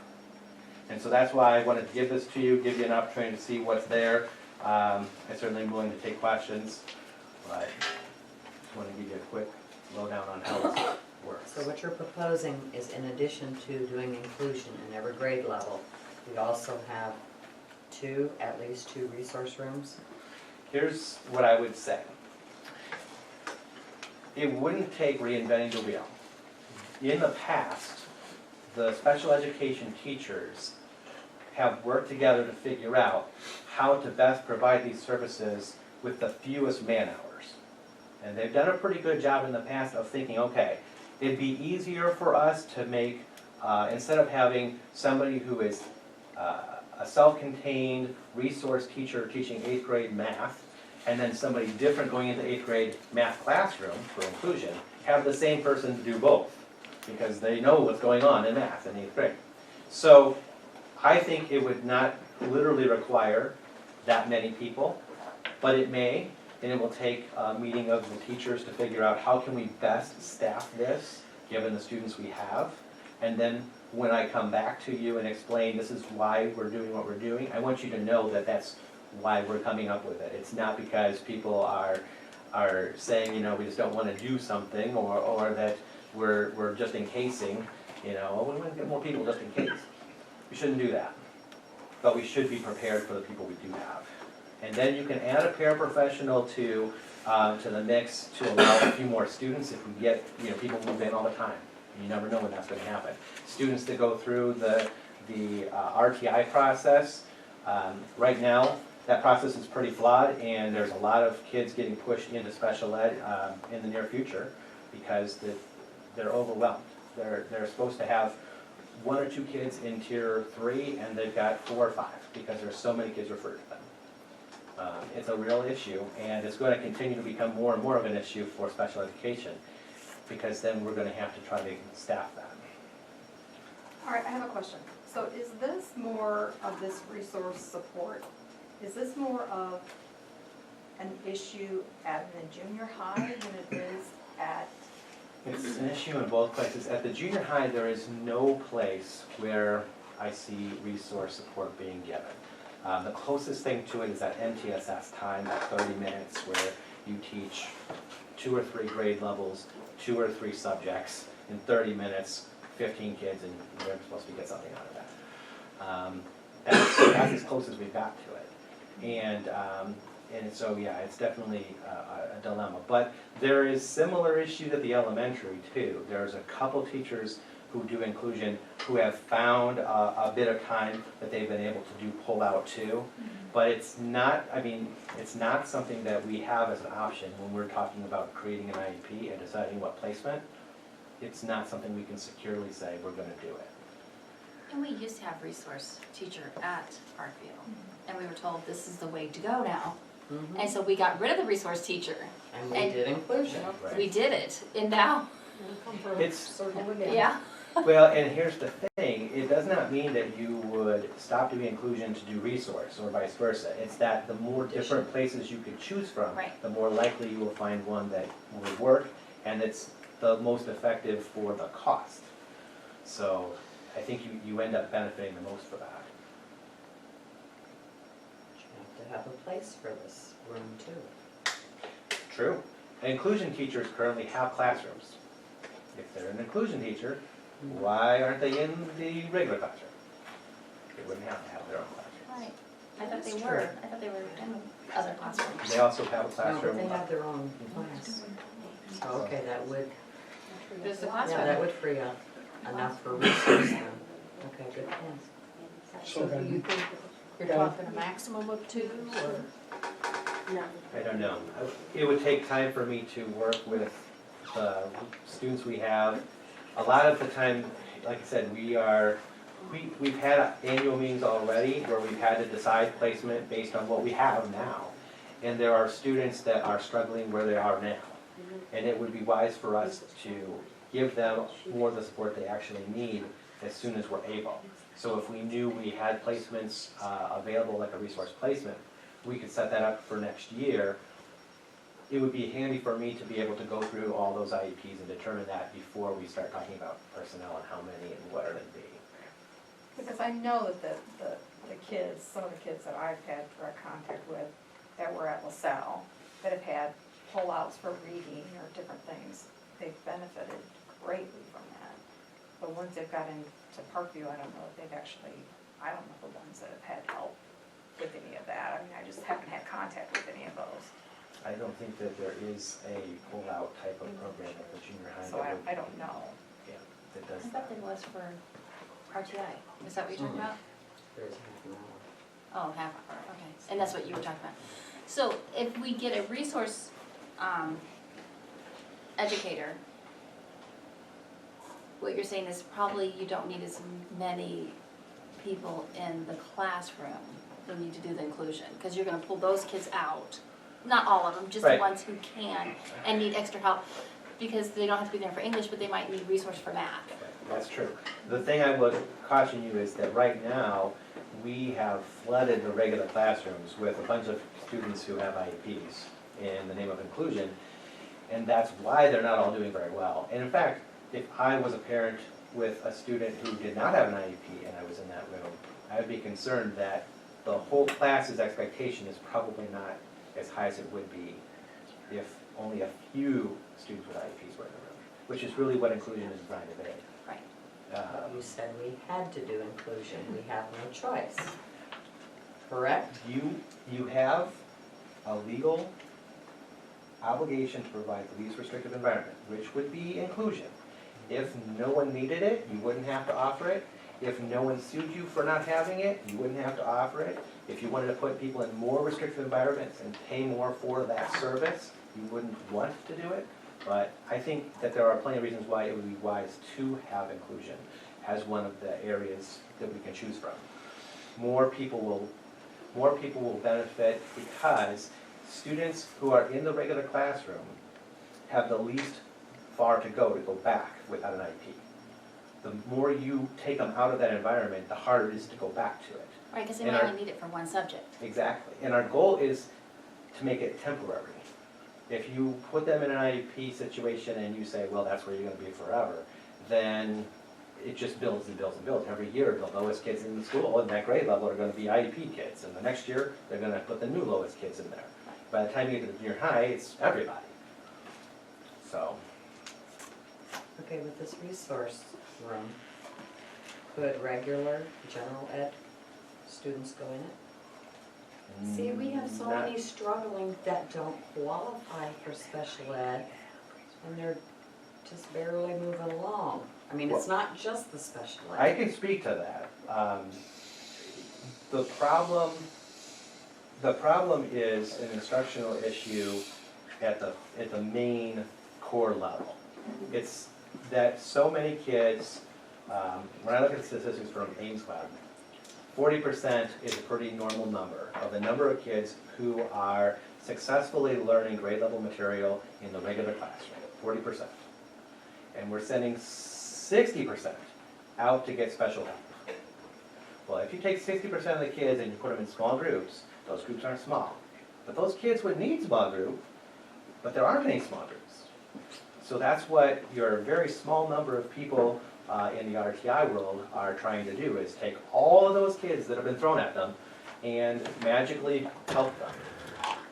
And so that's why I wanted to give this to you, give you an opportunity to see what's there. I certainly am willing to take questions, but just want to give you a quick lowdown on how this works. So what you're proposing is, in addition to doing inclusion in every grade level, we also have at least two resource rooms? Here's what I would say. It wouldn't take reinventing the wheel. In the past, the special education teachers have worked together to figure out how to best provide these services with the fewest man hours. And they've done a pretty good job in the past of thinking, okay, it'd be easier for us to make, instead of having somebody who is a self-contained resource teacher teaching 8th grade math, and then somebody different going into 8th grade math classroom for inclusion, have the same person do both, because they know what's going on in math in 8th grade. So I think it would not literally require that many people, but it may, and it will take a meeting of the teachers to figure out how can we best staff this, given the students we have. And then when I come back to you and explain this is why we're doing what we're doing, I want you to know that that's why we're coming up with it. It's not because people are saying, you know, we just don't want to do something, or that we're just encasing, you know, we want to get more people just in case. We shouldn't do that. But we should be prepared for the people we do have. And then you can add a paraprofessional to the mix to allow a few more students if we get, you know, people move in all the time. You never know when that's going to happen. Students that go through the RTI process, right now, that process is pretty flawed, and there's a lot of kids getting pushed into special ed in the near future because they're overwhelmed. They're supposed to have 1 or 2 kids in tier 3, and they've got 4 or 5 because there's so many kids referred to them. It's a real issue, and it's going to continue to become more and more of an issue for special education, because then we're going to have to try to staff that. All right, I have a question. So is this more of this resource support, is this more of an issue at the junior high than it is at? It's an issue in both places. At the junior high, there is no place where I see resource support being given. The closest thing to it is that MTSS time, that 30 minutes where you teach 2 or 3 grade levels, 2 or 3 subjects in 30 minutes, 15 kids, and you're supposed to get something out of that. That's as close as we've got to it. And so, yeah, it's definitely a dilemma. But there is similar issues at the elementary, too. There's a couple teachers who do inclusion who have found a bit of time that they've been able to do pull out, too. But it's not, I mean, it's not something that we have as an option when we're talking about creating an IEP and deciding what placement. It's not something we can securely say we're going to do it. And we used to have resource teacher at Parkview, and we were told this is the way to go now. Mhm. And so we got rid of the resource teacher. And we And- did inclusion. Right. We did it, and now, Come for a It's- circle again. yeah. Well, and here's the thing, it does not mean that you would stop doing inclusion to do resource or vice versa. It's that the more different places you could choose from, Right. the more likely you will find one that will work and it's the most effective for the cost. So I think you end up benefiting the most for that. You have to have a place for this room too. True. Inclusion teachers currently have classrooms. If they're an inclusion teacher, why aren't they in the regular classroom? They wouldn't have to have their own classroom. Right. I thought they That's were, true. I thought they were in other classrooms. They also have a No, classroom. but they have their own class. So, okay, that would, There's the yeah, classroom. that would free up enough for resource then. Okay, good point. So do you think you're talking a maximum of 2, or? No. I don't know. It would take time for me to work with the students we have. A lot of the time, like I said, we've had annual meetings already where we've had to decide placement based on what we have now. And there are students that are struggling where they are now. And it would be wise for us to give them more of the support they actually need as soon as we're able. So if we knew we had placements available, like a resource placement, we could set that up for next year. It would be handy for me to be able to go through all those IEPs and determine that before we start talking about personnel and how many and what are they be. Because I know that the kids, some of the kids that I've had direct contact with that were at LaSalle, that have had pullouts for reading or different things, they've benefited greatly from that. The ones that got into Parkview, I don't know if they've actually, I don't know the ones that have had help with any of that. I mean, I just haven't had contact with any of those. I don't think that there is a pull-out type of program at the junior high. So that I would- don't know. Yeah, that does I thought that. there was for RTI. Is that what you're talking Mhm. about? There's half an hour. Oh, half hour, okay. And that's what you were talking about. So if we get a resource educator, what you're saying is probably you don't need as many people in the classroom who need to do the inclusion, because you're gonna pull those kids out. Not all of them, just the Right. ones who can and need extra help, because they don't have to be there for English, but they might need resource for math. That's true. The thing I would caution you is that right now, we have flooded the regular classrooms with a bunch of students who have IEPs in the name of inclusion, and that's why they're not all doing very well. And in fact, if I was a parent with a student who did not have an IEP and I was in that room, I would be concerned that the whole class's expectation is probably not as high as it would be if only a few students with IEPs were in the room, which is really what inclusion is designed to be. Right. You said we had to do inclusion, we have no choice. Correct? You have a legal obligation to provide the least restrictive environment, which would be inclusion. If no one needed it, you wouldn't have to offer it. If no one sued you for not having it, you wouldn't have to offer it. If you wanted to put people in more restrictive environments and pay more for that service, you wouldn't want to do it. But I think that there are plenty of reasons why it would be wise to have inclusion as one of the areas that we can choose from. More people will benefit because students who are in the regular classroom have the least far to go back without an IEP. The more you take them out of that environment, the harder it is to go back to it. Right, because they And might our- only need it for one subject. Exactly. And our goal is to make it temporary. If you put them in an IEP situation and you say, well, that's where you're gonna be forever, then it just builds and builds and builds. Every year, the lowest kids in the school in that grade level are gonna be IEP kids. And the next year, they're gonna put the new lowest kids in there. By the time you get to the junior high, it's everybody. So, Okay, with this resource room, could regular general ed students go in it? See, we have so not- many struggling that don't qualify for special ed, and they're just barely moving along. I mean, it's not just the special I ed. can speak to that. The problem is an instructional issue at the main core level. It's that so many kids When I look at statistics from Ames Lab, 40% is a pretty normal number of the number of kids who are successfully learning grade level material in the regular classroom, 40%. And we're sending 60% out to get special help. Well, if you take 60% of the kids and you put them in small groups, those groups aren't small. But those kids would need small group, but there aren't any small groups. So that's what your very small number of people in the RTI world are trying to do, is take all of those kids that have been thrown at them and magically help them.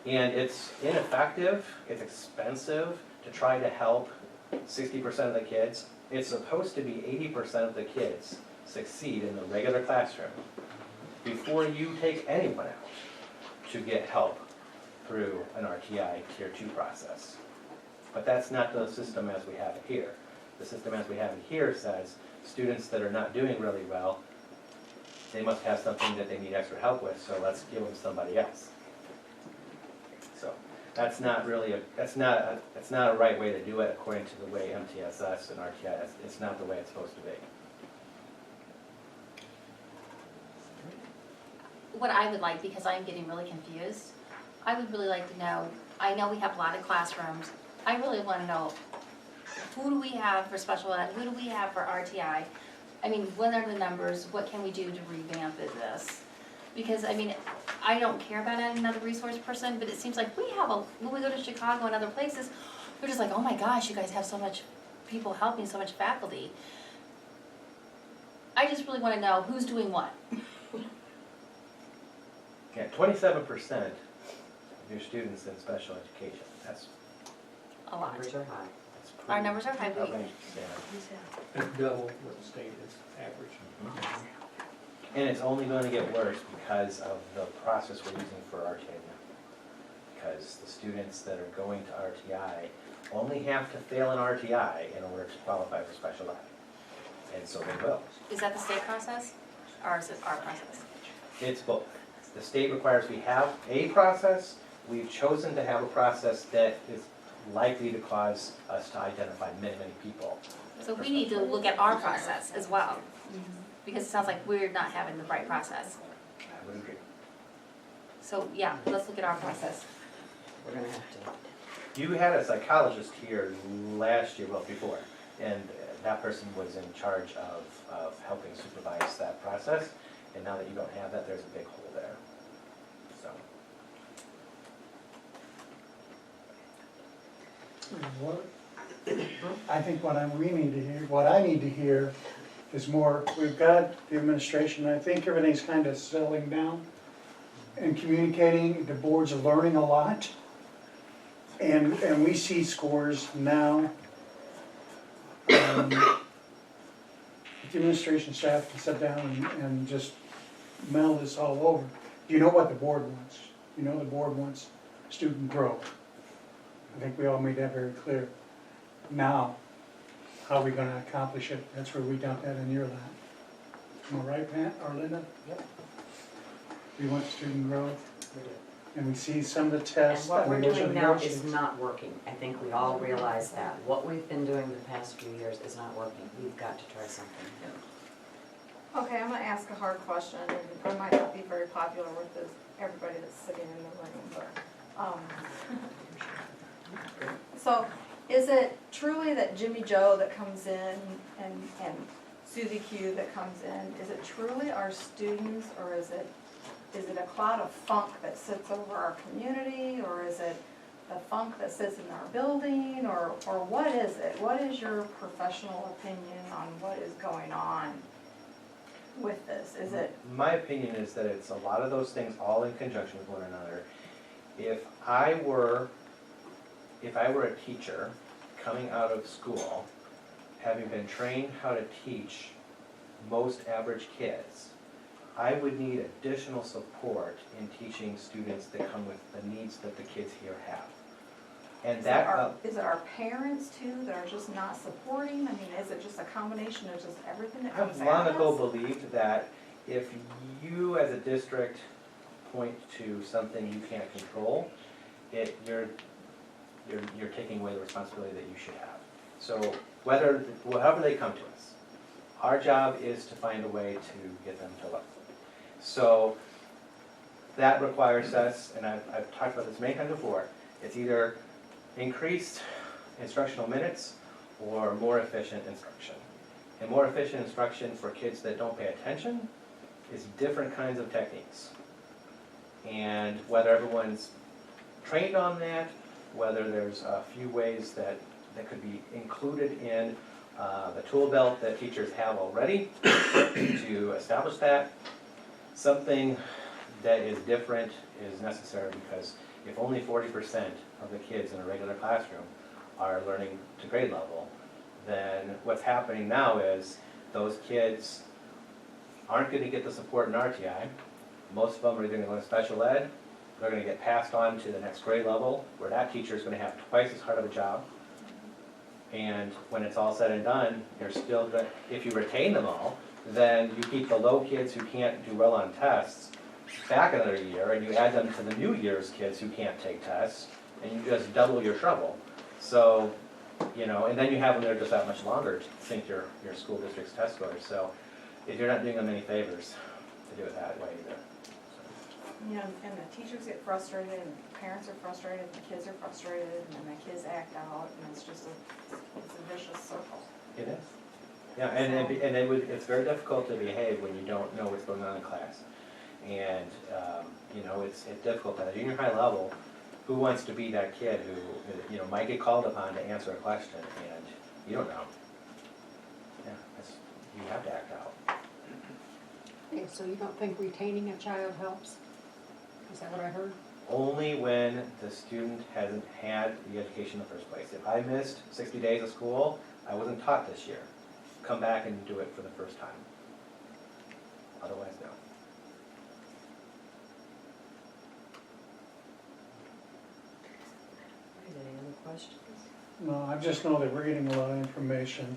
And it's ineffective, it's expensive to try to help 60% of the kids. It's supposed to be 80% of the kids succeed in the regular classroom before you take anyone out to get help through an RTI Tier 2 process. But that's not the system as we have it here. The system as we have it here says students that are not doing really well, they must have something that they need extra help with, so let's give them somebody else. So that's not really that's not a right way to do it according to the way MTSS and RTI, it's not the way it's supposed to be. What I would like, because I'm getting really confused, I would really like to know, I know we have a lot of classrooms, I really want to know, who do we have for special ed, who do we have for RTI? I mean, what are the numbers, what can we do to revamp this? Because, I mean, I don't care about adding another resource person, but it seems like we have when we go to Chicago and other places, we're just like, oh my gosh, you guys have so much people helping, so much faculty. I just really want to know who's doing what. Yeah, 27% of your students in special education, that's A lot. Numbers are high. Our numbers are high, Okay, but yeah. It's double what the state is average. And it's only going to get worse because of the process we're using for RTI now. Because the students that are going to RTI only have to fail an RTI in order to qualify for special ed. And so they will. is that the state process, or is it our process? It's both. The state requires we have a process. We've chosen to have a process that is likely to cause us to identify many, many people. So we need to look at our process as well, because it sounds like we're not having the right process. I would agree. So, yeah, let's look at our process. We're gonna have to. You had a psychologist here last year, well, before, and that person was in charge of helping supervise that process. And now that you don't have that, there's a big hole there. So. I think what we need to hear, what I need to hear is more, we've got the administration, I think everything's kind of settling down and communicating, the boards are learning a lot. And we see scores now. The administration staff can sit down and just meld this all over. You know what the board wants. You know the board wants student growth. I think we all made that very clear. Now, how are we gonna accomplish it? That's where we dump that in your lap. Am I right, Pat or Linda? Yep. We want student growth, We do. and we see some of the And tests. what I we're mean, those are doing the now worksheets. is not working. I think we all realize that. What we've been doing the past few years is not working. We've got to try something new. Okay, I'm gonna ask a hard question, and I might not be very popular with this, everybody that's sitting in the room, but, so, is it truly that Jimmy Joe that comes in and Susie Q that comes in, is it truly our students, or is it a cloud of funk that sits over our community, or is it the funk that sits in our building, or what is it? What is your professional opinion on what is going on with this? Is it, My opinion is that it's a lot of those things all in conjunction with one another. If I were a teacher coming out of school, having been trained how to teach most average kids, I would need additional support in teaching students that come with the needs that the kids here have. And is it our parents too that are just not supporting? I mean, is it just a combination of just everything that comes I've at long ago us? believed that if you as a district point to something you can't control, you're taking away the responsibility that you should have. So however they come to us, Our job is to find a way to get them to learn. So that requires us, and I've talked about this many times before, it's either increased instructional minutes or more efficient instruction. And more efficient instruction for kids that don't pay attention is different kinds of techniques. And whether everyone's trained on that, whether there's a few ways that could be included in the tool belt that teachers have already to establish that. Something that is different is necessary, because if only 40% of the kids in a regular classroom are learning to grade level, then what's happening now is those kids aren't going to get the support in RTI. Most of them are either going to learn special ed, they're going to get passed on to the next grade level, where that teacher is going to have twice as hard of a job. And when it's all said and done, you're still going, if you retain them all, then you keep the low kids who can't do well on tests back another year, and you add them to the new year's kids who can't take tests, and you just double your trouble. So, you know, and then you have them there just that much longer to sink your school district's test scores. So if you're not doing them any favors to do it that way either. You know, and the teachers get frustrated, and parents are frustrated, and the kids are frustrated, and then the kids act out, and it's just it's a vicious circle. It is. Yeah, it's very difficult to behave when you don't know what's going on in class. And, you know, it's difficult at a junior high level. Who wants to be that kid who, you know, might get called upon to answer a question and you don't know? Yeah, you have to act out. Okay, so you don't think retaining a child helps? Is that what I heard? Only when the student hasn't had the education in the first place. If I missed 60 days of school, I wasn't taught this year. Come back and do it for the first time. Otherwise, no. Any other questions? No, I just know that we're getting a lot of information,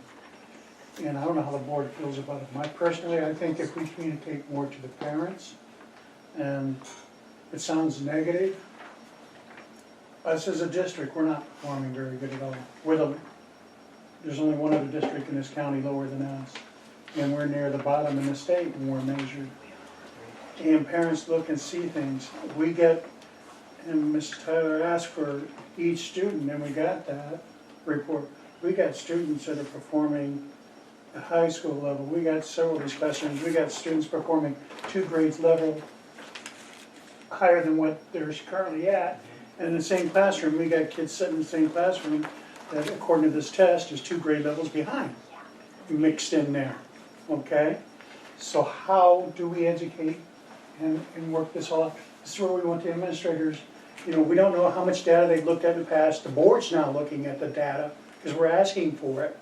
and I don't know how the board feels about it. Personally, I think if we communicate more to the parents, and it sounds negative, us as a district, we're not performing very good at all. There's only one other district in this county lower than us, and we're near the bottom in the state when we're measured. And parents look and see things. We get, and Mr. Tyler asked for each student, and we got that report. We got students that are performing at high school level. We got several discussions. We got students performing 2 grades level higher than what they're currently at. And in the same classroom, we got kids sitting in the same classroom that, according to this test, is 2 grade levels behind, mixed in there, okay? So how do we educate and work this all out? This is where we want the administrators, you know, we don't know how much data they've looked at in the past. The board's now looking at the data because we're asking for it.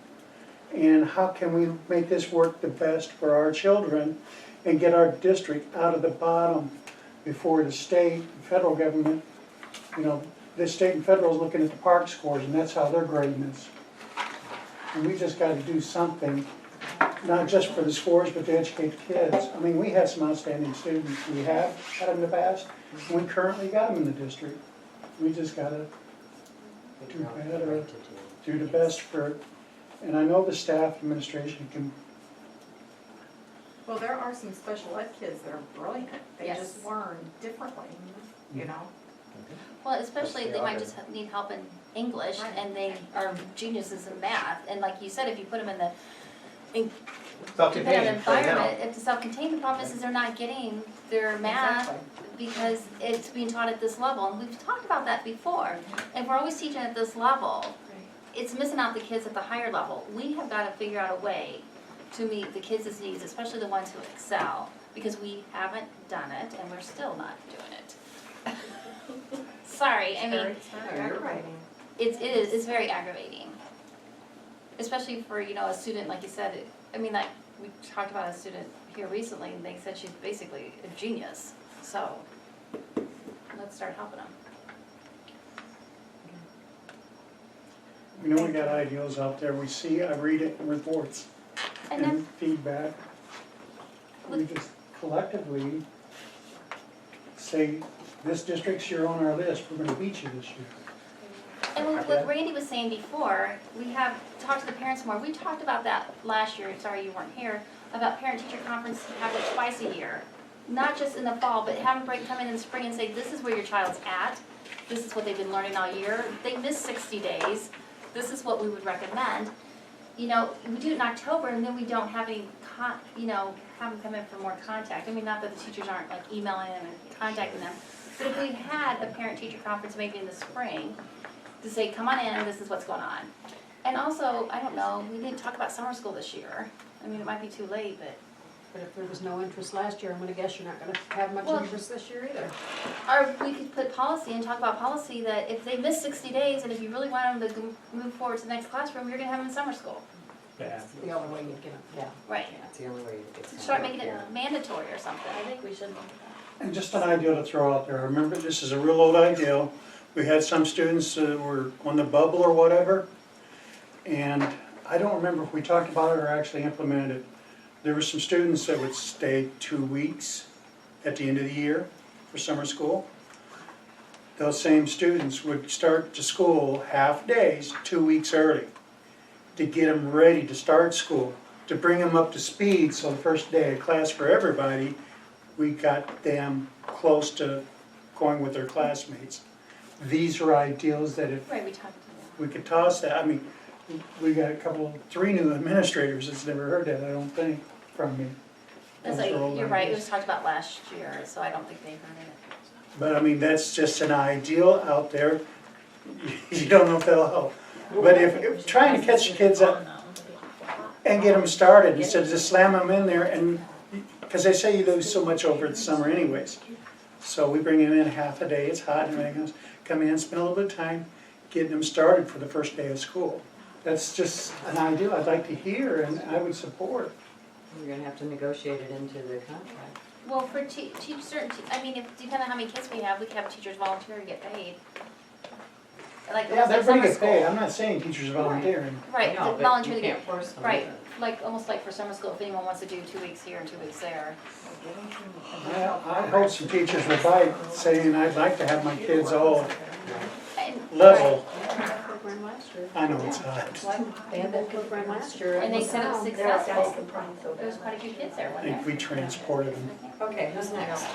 And how can we make this work the best for our children and get our district out of the bottom before the state and federal government, you know, the state and federal is looking at the park scores, and that's how they're grading us. And we just got to do something, not just for the scores, but to educate the kids. I mean, we had some outstanding students. We have had them in the past, and we currently got them in the district. We just got to do better, do the best for, and I know the staff administration can. Well, there are some special ed kids that are brilliant. They Yes. just learn differently, you know? Well, especially they might just need help in English, Right. and they are geniuses in math. And like you said, if you put them in the Self-contained, right now. environment, if the self-contained, the problem is they're not getting their math Exactly. because it's being taught at this level. And we've talked about that before. And we're always teaching at this level. It's missing out the kids at the higher level. We have got to figure out a way to meet the kids' needs, especially the ones who excel, because we haven't done it and we're still not doing it. Sorry, I mean, It's very aggravating. it's very aggravating. Especially for, you know, a student, like you said, I mean, like, we talked about a student here recently, and they said she's basically a genius, so let's start helping them. We know we got ideals out there. We see, I read it in reports And then, and feedback. We just collectively say, this district's you're on our list. We're going to beat you this year. And what Randy was saying before, we have talked to the parents more. We talked about that last year, sorry you weren't here, about parent-teacher conference, have it twice a year. Not just in the fall, but have them come in the spring and say, this is where your child's at. This is what they've been learning all year. They missed 60 days. This is what we would recommend. You know, we do it in October and then we don't have any, have them come in for more contact. I mean, not that the teachers aren't like emailing them and contacting them, but if we had a parent-teacher conference maybe in the spring to say, come on in, this is what's going on. And also, I don't know, we didn't talk about summer school this year. I mean, it might be too late, but. But if there was no interest last year, I'm gonna guess you're not gonna have much Well- interest this year either. Or we could put policy and talk about policy that if they miss 60 days and if you really want them to move forward to the next classroom, you're gonna have them in summer school. Yeah. That's the only way you get them, yeah. Right. That's the only way to get. Start making it mandatory or something. I think we should. And just an idea to throw out there, remember, this is a real old idea. We had some students that were on the bubble or whatever, and I don't remember if we talked about it or actually implemented it. There were some students that would stay 2 weeks at the end of the year for summer school. Those same students would start to school half days, 2 weeks early, to get them ready to start school, to bring them up to speed, so the first day of class for everybody, we got them close to going with their classmates. These are ideals that if Right, we talked to we could toss that, I mean, we got three new administrators that's never heard that, I don't think, from me. That's Those like, are all you're right, it ideas. was talked about last year, so I don't think they heard it. But I mean, that's just an ideal out there, you don't know if that'll help. But if trying to catch the kids up and get them started, instead of just slam them in there, and, because they say you lose so much over the summer anyways. So we bring them in half a day, it's hot and everything else, come in, spend a little bit of time getting them started for the first day of school. That's just an ideal I'd like to hear and I would support. You're gonna have to negotiate it into the contract. Well, for I mean, if, depending on how many kids we have have teachers volunteer and get paid. Like, Yeah, almost they're like pretty summer good pay, school. I'm not saying teachers volunteering. Right, No, but volunteer you to can't get, force them right, either. like, almost like for summer school, if anyone wants to do 2 weeks here and 2 weeks there. I hope some teachers will bite, saying I'd like to have my kids all And- level. They had that program last year. I know it's hot. They had that program last year. And they said it was successful. So There was quite a few kids there, I wasn't think there? we transported them. Okay, who's next?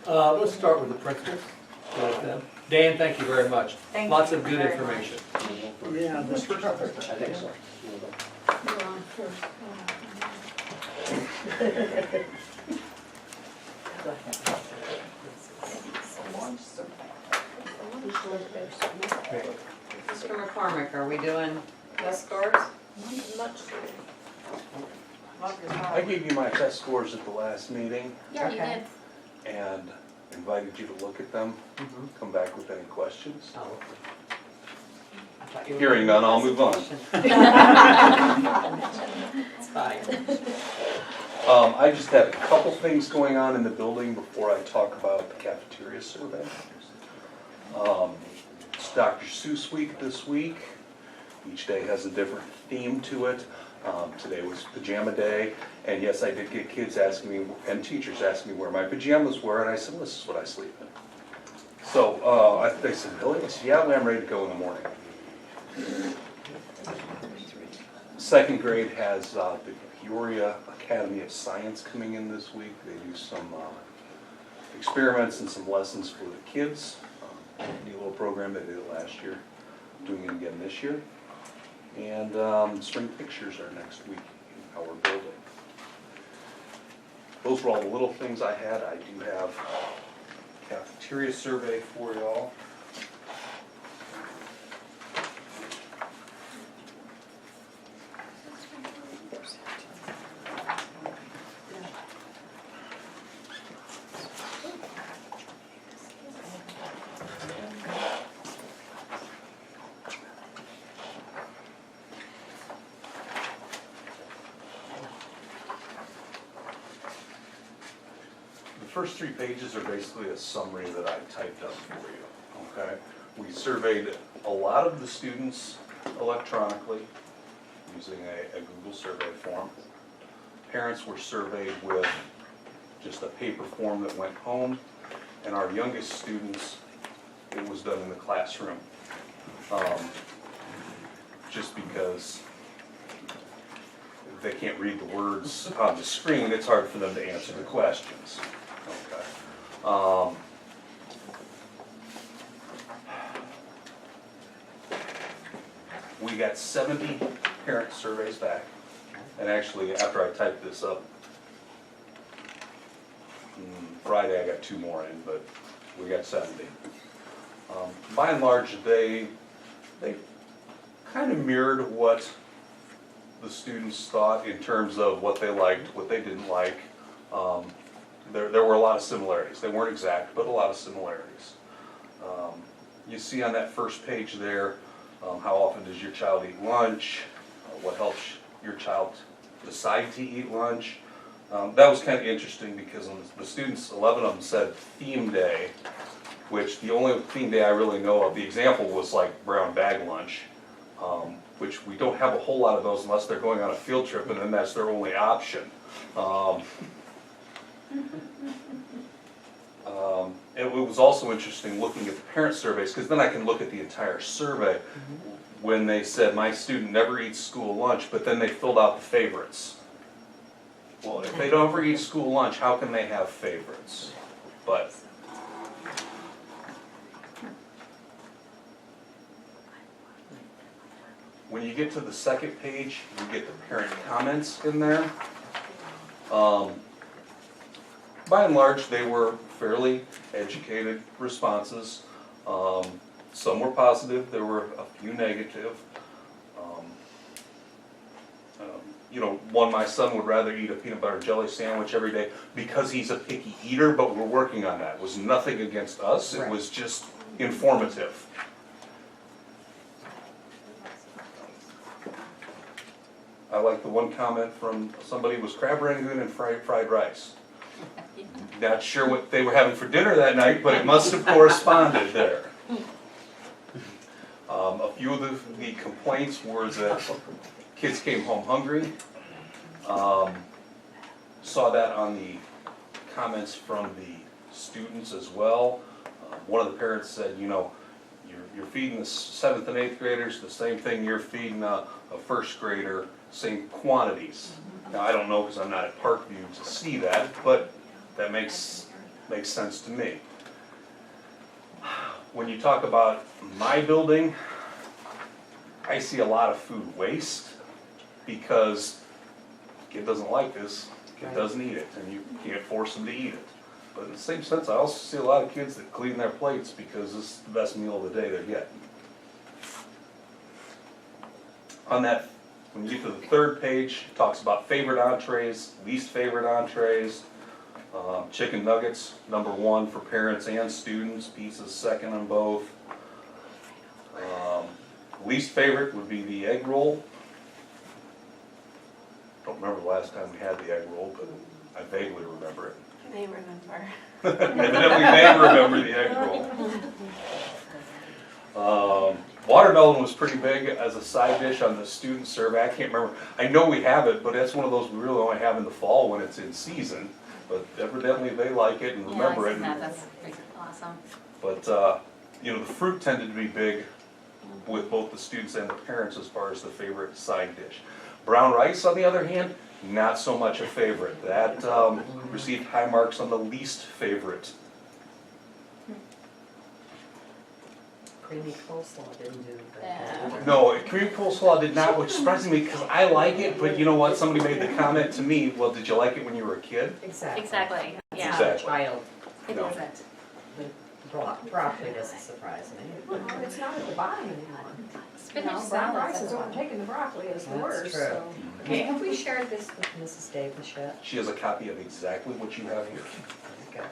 Let's start with the principals. Go with them. Dan, thank you very much. Thank Lots you of good very information. Yeah, this I think so. You're on first. Mr. McCormick, are we doing test scores? I gave you my test scores at the last meeting Yeah, you Okay. did. and invited you to look at them, come back with any questions. Oh, okay. I thought you were Hearing doing none, I'll move on. presentation. It's fine. I just had a couple things going on in the building before I talk about the cafeteria survey. It's Dr. Seuss week this week. Each day has a different theme to it. Today was pajama day, and yes, I did get kids asking me, and teachers asking me where my pajamas were, and I said, well, this is what I sleep in. So they said, really? I said, yeah, I'm ready to go in the morning. Second grade has the Peoria Academy of Science coming in this week. They do some experiments and some lessons for the kids. Neat little program, they did it last year, doing it again this year. And spring pictures are next week in our building. Those were all the little things I had. I do have cafeteria survey for y'all. The first 3 pages are basically a summary that I typed up for you, okay? We surveyed a lot of the students electronically using a Google survey form. Parents were surveyed with just a paper form that went home, and our youngest students it was done in the classroom. Just because if they can't read the words on the screen, it's hard for them to answer the questions. Okay. We got 70 parent surveys back, and actually, after I typed this up, Friday I got 2 more in, but we got 70. By and large, they kind of mirrored what the students thought in terms of what they liked, what they didn't like. There were a lot of similarities. They weren't exact, but a lot of similarities. You see on that first page there, how often does your child eat lunch? What helps your child decide to eat lunch? That was kind of interesting because the students, 11 of them said theme day, which the only theme day I really know of, the example was like brown bag lunch, which we don't have a whole lot of those unless they're going on a field trip, and then that's their only option. It was also interesting looking at the parent surveys, because then I can look at the entire survey. When they said, my student never eats school lunch, but then they filled out the favorites. Well, if they don't ever eat school lunch, how can they have favorites? But when you get to the second page, you get the parent comments in there. By and large, they were fairly educated responses. Some were positive, there were a few negative. You know, my son would rather eat a peanut butter jelly sandwich every day because he's a picky eater, but we're working on that. It was nothing against us, it was just informative. I like the one comment from somebody was crab rangoon and fried rice. Not sure what they were having for dinner that night, but it must have corresponded there. A few of the complaints were that kids came home hungry. Saw that on the comments from the students as well. One of the parents said, you know, you're feeding the 7th and 8th graders the same thing you're feeding a 1st grader, same quantities. Now, I don't know because I'm not at Parkview to see that, but that makes sense to me. When you talk about my building, I see a lot of food waste because kid doesn't like this, kid doesn't eat it, and you can't force them to eat it. But in the same sense, I also see a lot of kids that clean their plates because this is the best meal of the day they're getting. On that, when you get to the 3rd page, it talks about favorite entrees, least favorite entrees. Chicken nuggets, #1 for parents and students, pizzas 2nd on both. Least favorite would be the egg roll. Don't remember the last time we had the egg roll, but I vaguely remember it. They remember. Evidently they remember the egg roll. Watermelon was pretty big as a side dish on the student survey. I can't remember. I know we have it, but that's one of those we really only have in the fall when it's in season. But evidently they like it and remember it. That's awesome. But, you know, the fruit tended to be big with both the students and the parents as far as the favorite side dish. Brown rice, on the other hand, not so much a favorite. That received high marks on the least favorite. Creamy coleslaw didn't do that. No, creamy coleslaw did not, which surprised me because I like it, but you know what? Somebody made the comment to me, well, did you like it when you were a kid? Exactly, yeah. Exactly. Child, It No. isn't. broccoli doesn't surprise me. Well, it's not at the bottom anymore. Spinach Brown salad. rice has overtaken the broccoli as the That's worst, true. so. Okay, have we shared this with Mrs. Davis yet? She has a copy of exactly what you have here. Okay.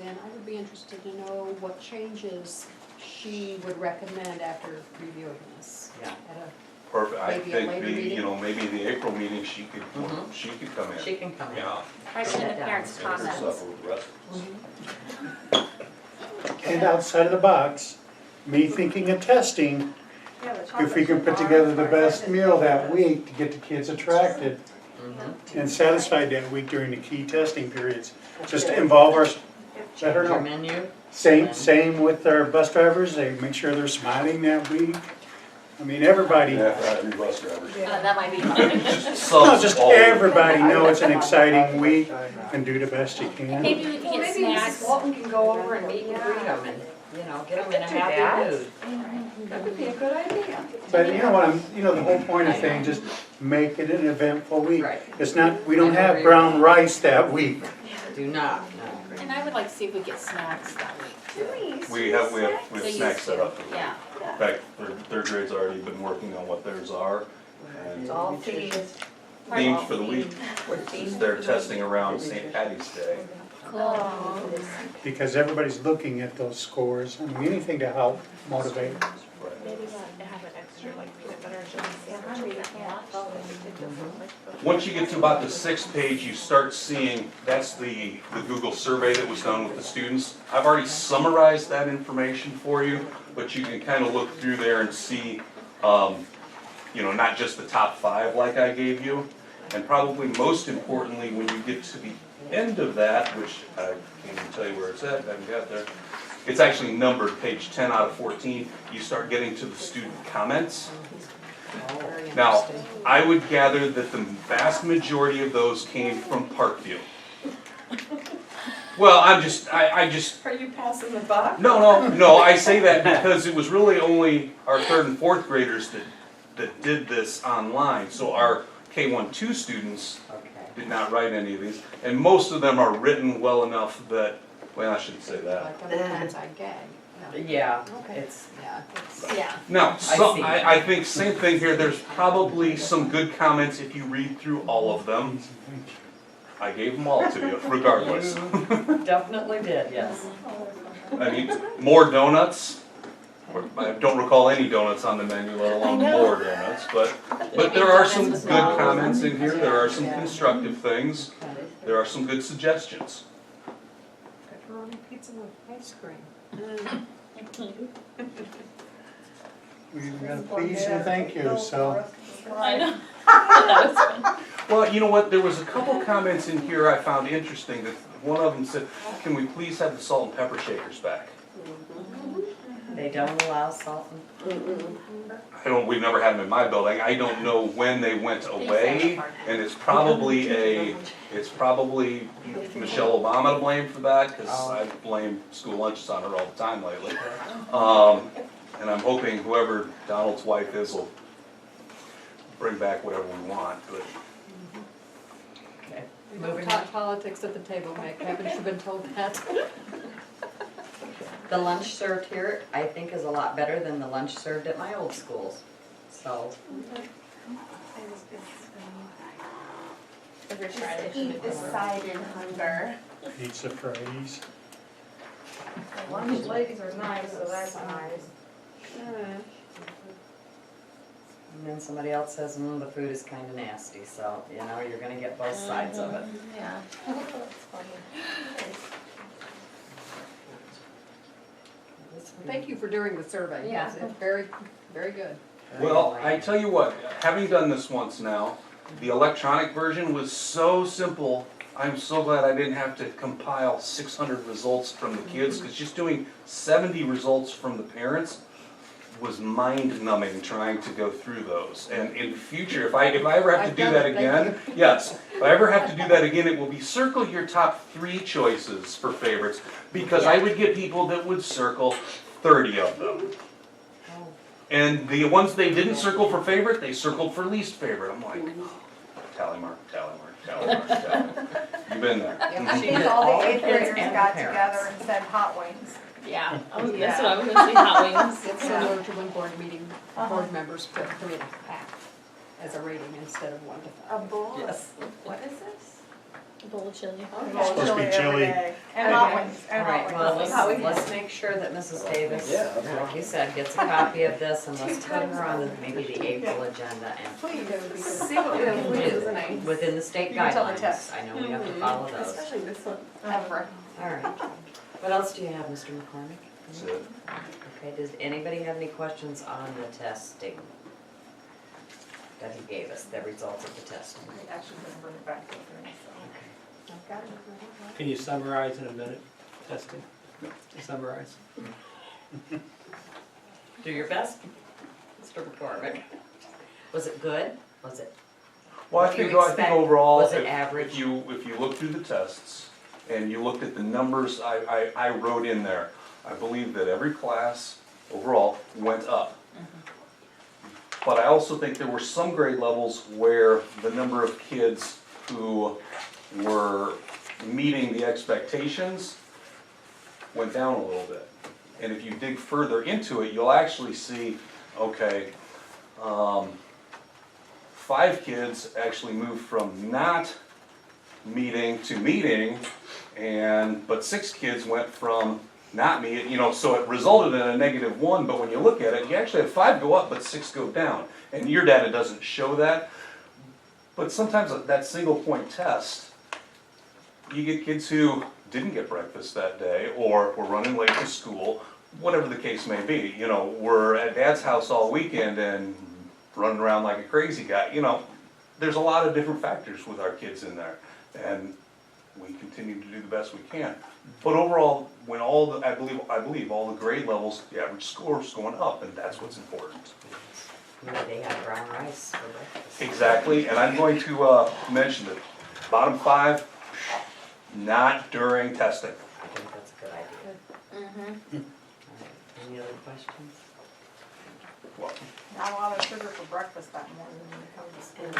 Then I would be interested to know what changes she would recommend after reviewing this. Yeah. At Perfect. I Maybe a think later the, meeting? you know, maybe the April meeting, she could come in. She can come in. Yeah. Right in the parents' And comments. suffer with the rest of us. And outside of the box, me thinking of testing, Yeah, the if chocolate we can chip put bars together the are best good. meal that week to get the kids attracted Mhm. and satisfied that week during the key testing periods. Just to involve Let her Change your know. menu. Same with our bus drivers, they make sure they're smiling that week. I mean, everybody, no, bus drivers. That might be fun. just everybody know it's an exciting week and do the best you can. Maybe we can Well, get maybe snacks. Mrs. Walton can go over and meet and greet them and, get them in a do happy that. mood. That would be a good idea. But you know what, the whole point of things, just make it an eventful week. Right. It's not, we don't have brown rice that week. Do not, no. And I would like to see if we get snacks that week too. We have They snacks used set to. up. Yeah. In fact, third grade's already been working on what theirs are. And It's all themed. themes for the week, We're themed. they're testing around St. Patty's Day. Cool. Because everybody's looking at those scores, anything to help motivate. Maybe have an extra like peanut butter and jelly sandwich. Once you get to about the 6th page, you start seeing, that's the Google survey that was done with the students. I've already summarized that information for you, but you can kind of look through there and see, not just the top 5 like I gave you. And probably most importantly, when you get to the end of that, which I can't even tell you where it's at, I haven't got there. It's actually numbered, page 10 out of 14. You start getting to the student comments. Now, I would gather that the vast majority of those came from Parkview. Well, I just, Are you passing the buck? no, I say that because it was really only our 3rd and 4th graders that did this online. So our K-1-2 students Okay. did not write any of these, and most of them are written well enough that, well, I shouldn't say that. Like other times I gag. No. Yeah, Okay. it's, Yeah. Yeah. Now, see. I think same thing here, there's probably some good comments if you read through all of them. I gave them all to you, regardless. you definitely did, yes. I mean, more donuts. I don't recall any donuts on the menu, let alone more donuts, but there are some good comments in here, there are some constructive things, there are some good suggestions. Pepperoni pizza with ice cream. We've got please and thank you, so. I know. That was fun. Well, you know what, there was a couple comments in here I found interesting, that one of them said, can we please have the salt and pepper shakers back? They don't allow salt and, We've never had them in my building, I don't know when they went away, and it's probably Michelle Obama to blame for that, because I've blamed school lunches on her all the time lately. And I'm hoping whoever Donald's wife is will bring back whatever we want, but. okay. We don't talk politics at the table, Mick. Haven't you been told that? The lunch served here, I think, is a lot better than the lunch served at my old schools, so. Every Friday. Eat decided hunger. Pizza Fridays. Lunch ladies are nice, so that's nice. And then somebody else says, the food is kinda nasty, so, you're gonna get both sides of it. Yeah. Thank you for doing the survey. Yeah. It's very, very good. Well, I tell you what, having done this once now, the electronic version was so simple. I'm so glad I didn't have to compile 600 results from the kids, because just doing 70 results from the parents was mind-numbing trying to go through those. And in future, if I ever have to do that again, yes, if I ever have to do that again, it will be circle your top 3 choices for favorites, because I would get people that would circle 30 of them. And the ones they didn't circle for favorite, they circled for least favorite. I'm like, tally mark, tally mark, tally mark, tally mark. You've been there. She did All all the the eighth kids graders and got the together parents. and said hot wings. Yeah. That's what I was gonna say, hot wings. It's similar to when board meeting, board members put in as a rating instead of 1 to 5. A bowl of, Yes. what is this? A bowl of chili. It's supposed to be chili. And hot wings, and hot Alright, well, wings. let's make sure that Mrs. Davis, like you said, gets a copy of this, and let's put her on maybe the April agenda and Please, see what we can do. within the state You can tell the guidelines. test. I know we have to follow those. Especially this one. Ever. Alright. What else do you have, Mr. McCormick? That's it. Okay, does anybody have any questions on the testing that he gave us, the results of the testing? I actually didn't bring it back with me, so. I've got it. Can you summarize in a minute testing, to summarize. Do your best, Mr. McCormick. Was it good? Was it? Well, I What do you think expect? overall, Was it if average? if you look through the tests and you looked at the numbers I wrote in there, I believe that every class overall went up. But I also think there were some grade levels where the number of kids who were meeting the expectations went down a little bit. And if you dig further into it, you'll actually see, okay, 5 kids actually moved from not meeting to meeting, but 6 kids went from not meeting, so it resulted in a -1, but when you look at it, you actually have 5 go up, but 6 go down. And your data doesn't show that, but sometimes that single point test, you get kids who didn't get breakfast that day, or were running late to school, whatever the case may be, were at dad's house all weekend and running around like a crazy guy, there's a lot of different factors with our kids in there, and we continue to do the best we can. But overall, when I believe all the grade levels, the average score is going up, and that's what's important. Maybe they had brown rice for breakfast. Exactly, and I'm going to mention that bottom 5, not during testing. I think that's a good idea. Mm-hmm. All right, any other questions? Well, Not a lot of sugar for breakfast that morning when you come to school.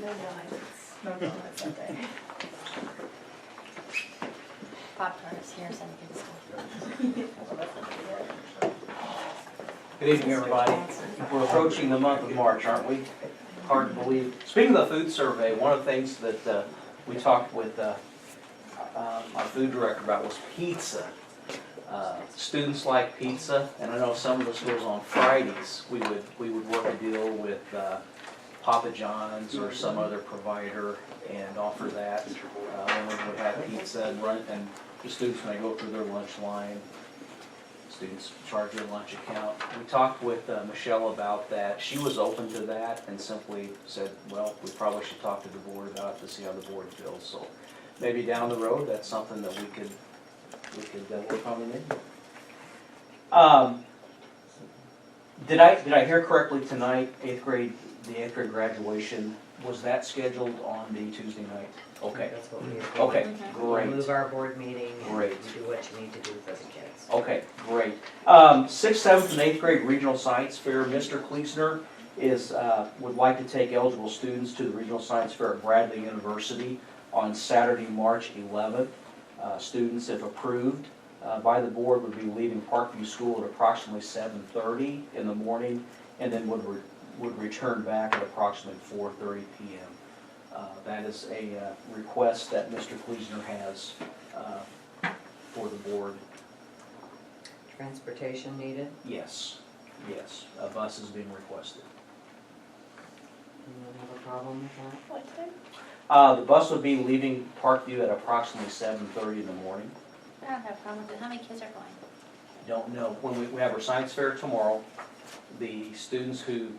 No donuts. No donuts that day. Pop-Tarts here, so we can Good evening, everybody. We're approaching the month of March, aren't we? Hard to believe. Speaking of the food survey, one of the things that we talked with our food director about was pizza. Students like pizza, and I know some of the schools on Fridays, we would work a deal with Papa John's or some other provider and offer that. When we would have pizza and the students, when they go through their lunch line, students charge their lunch account. We talked with Michelle about that. She was open to that and simply said, well, we probably should talk to the board about it to see how the board feels. So maybe down the road, that's something that we could work on in. Did I hear correctly tonight, the 8th grade graduation, was that scheduled on the Tuesday night? Okay, That's what we agreed. okay, We'll great. move our board meeting and Great. do what you need to do for the kids. Okay, great. 6th, 7th, and 8th grade regional science fair. Mr. Kleesner would like to take eligible students to the regional science fair at Bradley University on Saturday, March 11th. Students, if approved by the board, would be leaving Parkview School at approximately 7:30 in the morning, and then would return back at approximately 4:30 p.m. That is a request that Mr. Kleesner has for the board. Transportation needed? Yes, a bus is being requested. Anyone have a problem with that? What time? The bus would be leaving Parkview at approximately 7:30 in the morning. I don't have a problem with it. How many kids are going? Don't know. When we have our science fair tomorrow, the students who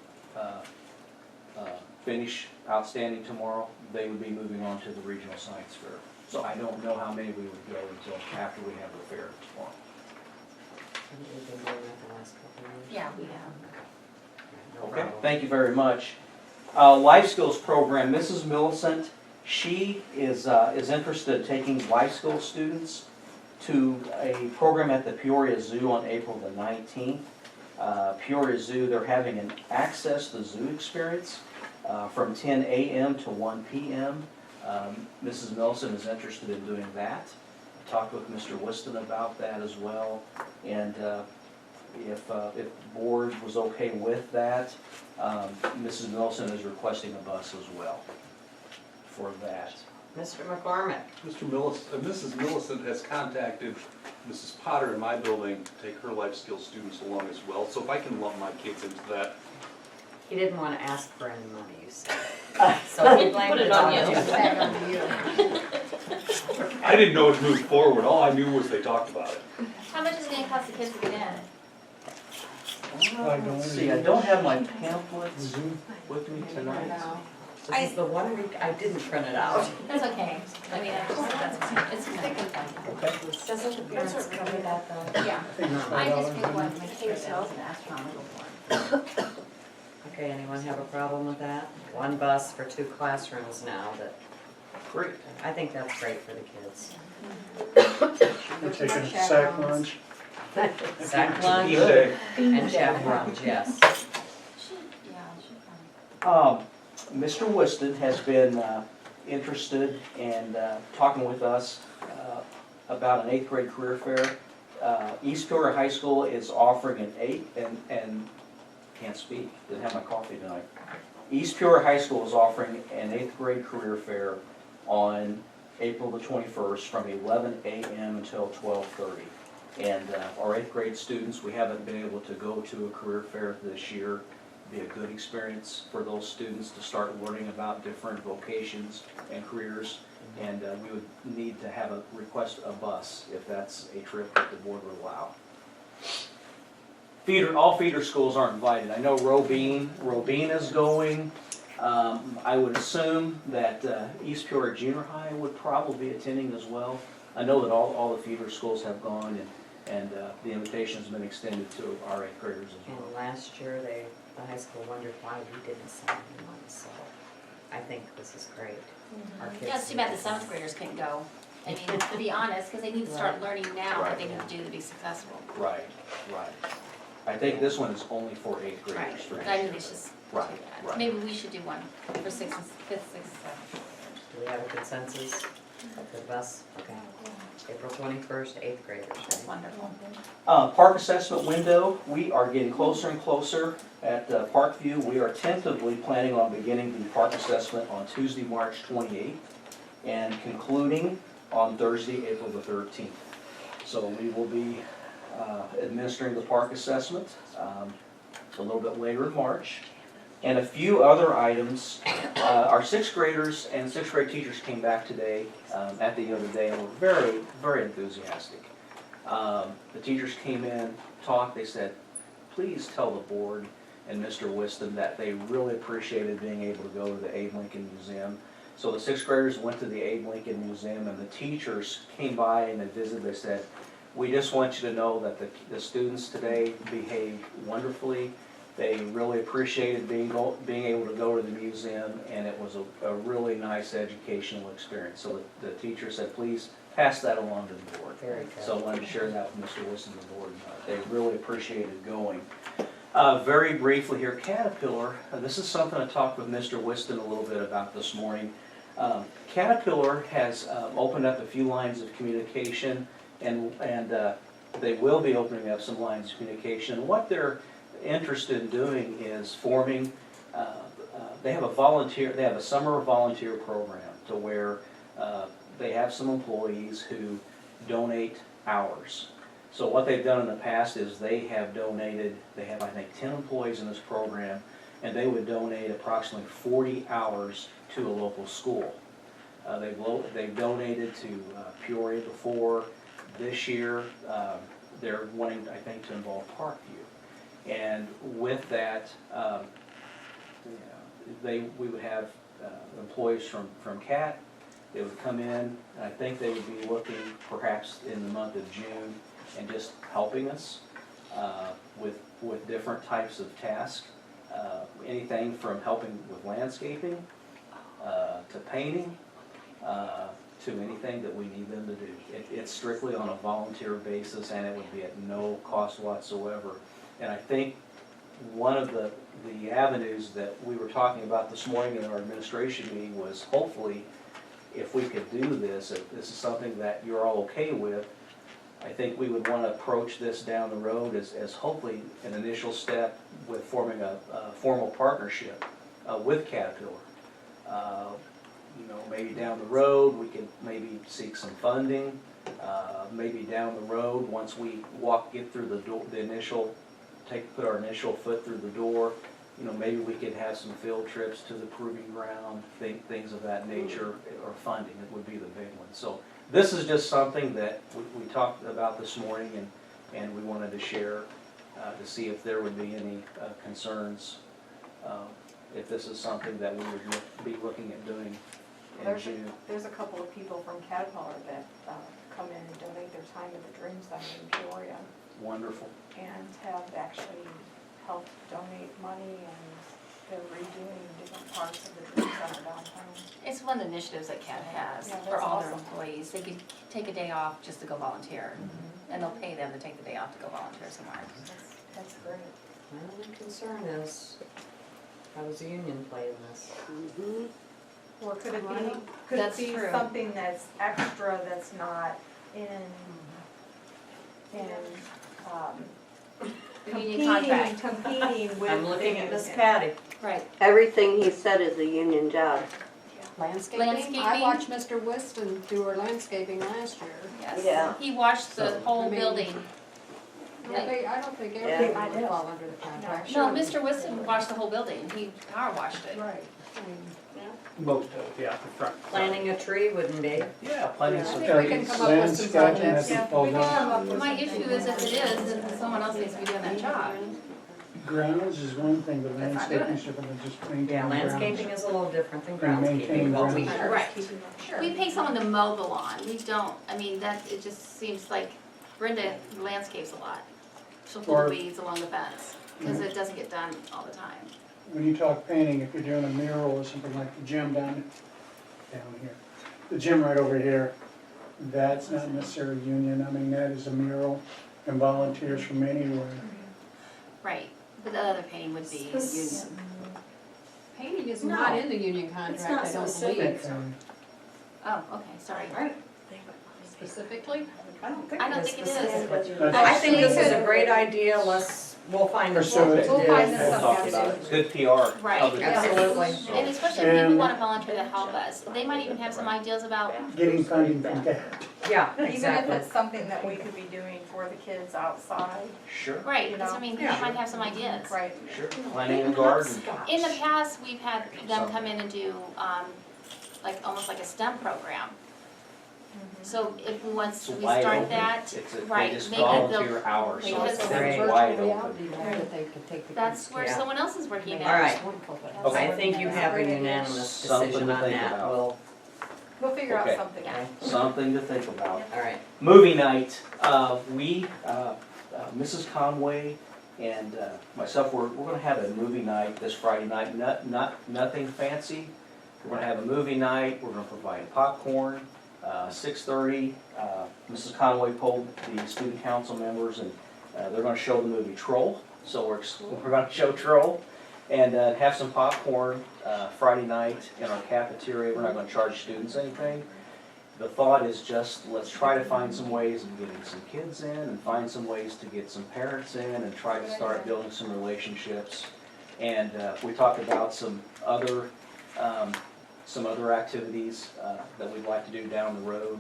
finish outstanding tomorrow, they would be moving on to the regional science fair. So I don't know how many we would go until after we have the fair tomorrow. Haven't we been doing that the last couple of years? Yeah, we have. No Okay, problem. thank you very much. Life skills program, Mrs. Millicent, she is interested in taking life skills students to a program at the Peoria Zoo on April the 19th. Peoria Zoo, they're having an Access the Zoo experience from 10 a.m. to 1 p.m. Mrs. Millicent is interested in doing that. I talked with Mr. Whiston about that as well, and if the board was okay with that, Mrs. Millicent is requesting a bus as well for that. Mr. McCormick? Mrs. Millicent has contacted Mrs. Potter in my building to take her life skills students along as well, so if I can lump my kids into that. He didn't want to ask for any money, you said. So he blamed it on you. I didn't know it moved forward, all I knew was they talked about it. How much is it gonna cost the kids to get in? Let's see, I don't have my pamphlets with me tonight. This is the one week I didn't print it out. That's okay. I mean, that's fine. It's fine. Doesn't the parents cover that though? Yeah. I just picked one of my favorite sales and astronomical one. Okay, anyone have a problem with that? One bus for 2 classrooms now, that, Great. I think that's great for the kids. We're taking a sack lunch. Sack lunch Team day. and chaperones, yes. Mr. Whiston has been interested in talking with us about an 8th grade career fair. East Creve Coeur High School is offering can't speak, didn't have my coffee tonight. East Creve Coeur High School is offering an 8th grade career fair on April the 21st from 11 a.m. until 12:30. And our 8th grade students, we haven't been able to go to a career fair this year. Be a good experience for those students to start learning about different vocations and careers. And we would need to have a request a bus if that's a trip that the board would allow. All feeder schools aren't invited. I know Robine is going. I would assume that East Peoria Junior High would probably be attending as well. I know that all the feeder schools have gone, and the invitation's been extended to our 8th graders as well. And last year, the high school wondered why we didn't send anyone, so I think this is great. Our kids Yeah, it's too bad the 7th graders couldn't go. I mean, to be honest, because they need to start learning now what they need to do to be successful. Right. I think this one is only for 8th graders. Right, for but next I think year. it's just too Right, bad. right. Maybe we should do one for 6th, 5th, 6th, 7th. Do we have a consensus for the bus? Okay. April 21st, 8th graders, That's right? wonderful. Park assessment window, we are getting closer and closer at Parkview. We are tentatively planning on beginning the park assessment on Tuesday, March 28th, and concluding on Thursday, April the 13th. So we will be administering the park assessment a little bit later in March. And a few other items. Our 6th graders and 6th grade teachers came back today, at the end of the day, and were very, very enthusiastic. The teachers came in, talked, they said, please tell the board and Mr. Whiston that they really appreciated being able to go to the Abe Lincoln Museum. So the 6th graders went to the Abe Lincoln Museum, and the teachers came by and they visited. They said, we just want you to know that the students today behaved wonderfully. They really appreciated being able to go to the museum, and it was a really nice educational experience. So the teacher said, please pass that along to the board. Very good. So I wanted to share that with Mr. Wilson and the board. They really appreciated going. Very briefly here, Caterpillar, this is something I talked with Mr. Whiston a little bit about this morning. Caterpillar has opened up a few lines of communication, and they will be opening up some lines of communication. And what they're interested in doing is forming, they have a summer volunteer program to where they have some employees who donate hours. So what they've done in the past is they have I think 10 employees in this program, and they would donate approximately 40 hours to a local school. They've donated to Peoria before. This year, they're wanting, I think, to involve Parkview. And with that, we would have employees from CAT. They would come in, and I think they would be looking perhaps in the month of June and just helping us with different types of tasks. Anything from helping with landscaping, to painting, to anything that we need them to do. It's strictly on a volunteer basis, and it would be at no cost whatsoever. And I think one of the avenues that we were talking about this morning in our administration meeting was hopefully, if we could do this, if this is something that you're all okay with, I think we would want to approach this down the road as hopefully an initial step with forming a formal partnership with Caterpillar. Maybe down the road, we could maybe seek some funding. Maybe down the road, once we get through the door, put our initial foot through the door, maybe we could have some field trips to the proving ground, things of that nature, or funding, it would be the big one. So this is just something that we talked about this morning, and we wanted to share to see if there would be any concerns if this is something that we would be looking at doing in There's, June. there's a couple of people from Caterpillar that come in and donate their time at the Dream Center in Peoria Wonderful. and have actually helped donate money, and they're redoing different parts of the Dream Center downtown. It's one of the initiatives that CAT has Yeah, for that's all their awesome. employees. They could take a day off just to go volunteer, and they'll pay them to take the day off to go volunteer somewhere. That's great. My only concern is, how does the union play in this? Or could it Right. be, could it That's be true. something that's extra that's not in, The union contract. competing with? I'm looking at the- Miss Patty. Right. Everything he said is a union job. Landscaping, I Landscaping? watched Mr. Whiston do her landscaping last year. Yes. Yeah. He washed the whole I mean- building. I don't think Yeah. everything would fall under the contract. No, Sure. Mr. Whiston washed the whole building. He power washed it. Right, I mean, Most of, yeah, the front. Planting a tree wouldn't be. Yeah, planting I some think we can trees. come up with some Landscaping, projects. that's all we can come done. up with My something. issue is if it is, then someone else needs to be doing that job. Grounds is one thing, but That's not landscaping is different than just maintaining Yeah, grounds. landscaping is a little different than And maintaining groundskeeping, but we, grounds. Right. Sure. We pay someone to mow the lawn. We don't, I mean, that, it just seems like Brenda landscapes a lot. She'll pull Or- the weeds along the fence, because it doesn't get done all the time. When you talk painting, if you're doing a mural or something like the gym down here, the gym right over here, that's not necessarily union, I mean, that is a mural and volunteers from anywhere. Right, but the other painting would be union. painting is No. not in the union it's contract, not I don't specific. believe, Oh, okay, sorry. specifically. I don't think I don't it is think it is. specific. That's- I think this is a great idea, we'll find Pursue something it. to We'll do. find this We'll stuff talk out about soon. it. Good PR. Right. of the town. Absolutely. And especially if people And- wanna volunteer to help us, they might even have some ideas about, Getting funding from CAT. Yeah, Even if exactly. it's something that we could be doing for the kids outside, Sure, right, because I mean, they Yeah. might have some ideas. right? sure. Planting a garden. In the past, we've had them come in and do, like, almost like a STEM program. So if, once It's we wide start open. that, It's a, right, they just maybe they'll, volunteer hours, so because- it's Great. wide Virtual open. reality there that they could take the that's kids. where Yeah. someone else is working All at. right, Okay. I think you have a unanimous Something decision to on think that, about. We'll figure out Okay. something. Yeah. Something to think about. all right. Movie night, Mrs. Conway and myself, we're gonna have a movie night this Friday night, nothing fancy. We're gonna have a movie night, we're gonna provide popcorn, 6:30. Mrs. Conway polled the student council members and they're gonna show the movie Troll, so we're gonna show Troll. And have some popcorn Friday night in our cafeteria, we're not gonna charge students anything. The thought is just, let's try to find some ways of getting some kids in and find some ways to get some parents in and try to start building some relationships. And we talked about some other activities that we'd like to do down the road.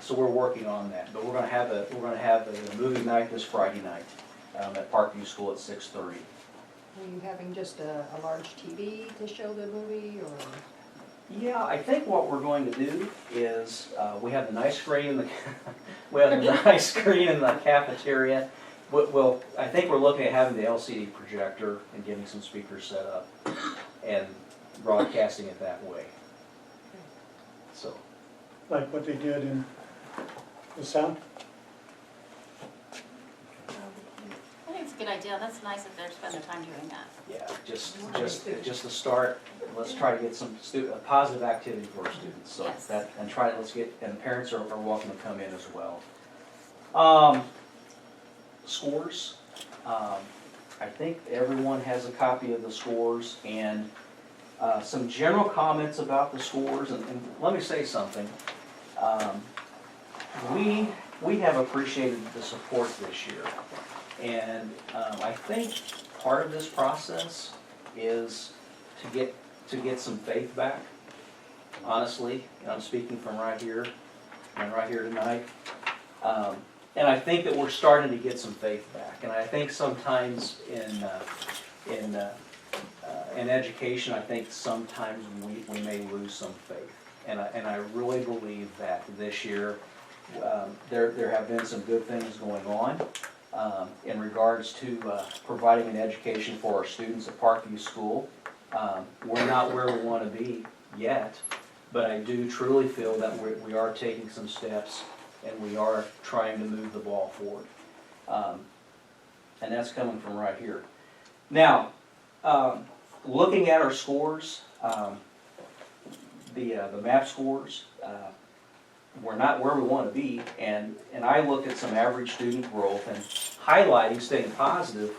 So we're working on that, but we're gonna have a movie night this Friday night at Parkview School at 6:30. Are you having just a large TV to show the movie, or? Yeah, I think what we're going to do is, we have the nice screen in the, we have the nice screen in the cafeteria. I think we're looking at having the LCD projector and getting some speakers set up and broadcasting it that way. So, Like what they did in the South. I think it's a good idea. That's nice that they're spending their time doing that. yeah, just to start, let's try to get some positive activity for our students. So Yes. that, and parents are welcome to come in as well. Scores, I think everyone has a copy of the scores, and some general comments about the scores, and let me say something. We have appreciated the support this year, and I think part of this process is to get some faith back, honestly, and I'm speaking from right here, and right here tonight. And I think that we're starting to get some faith back, and I think sometimes in education, I think sometimes we may lose some faith. And I really believe that this year, there have been some good things going on in regards to providing an education for our students at Parkview School. We're not where we want to be yet, but I do truly feel that we are taking some steps and we are trying to move the ball forward. And that's coming from right here. Now, looking at our scores, the MAP scores, we're not where we want to be, and I looked at some average student growth and highlighting, staying positive,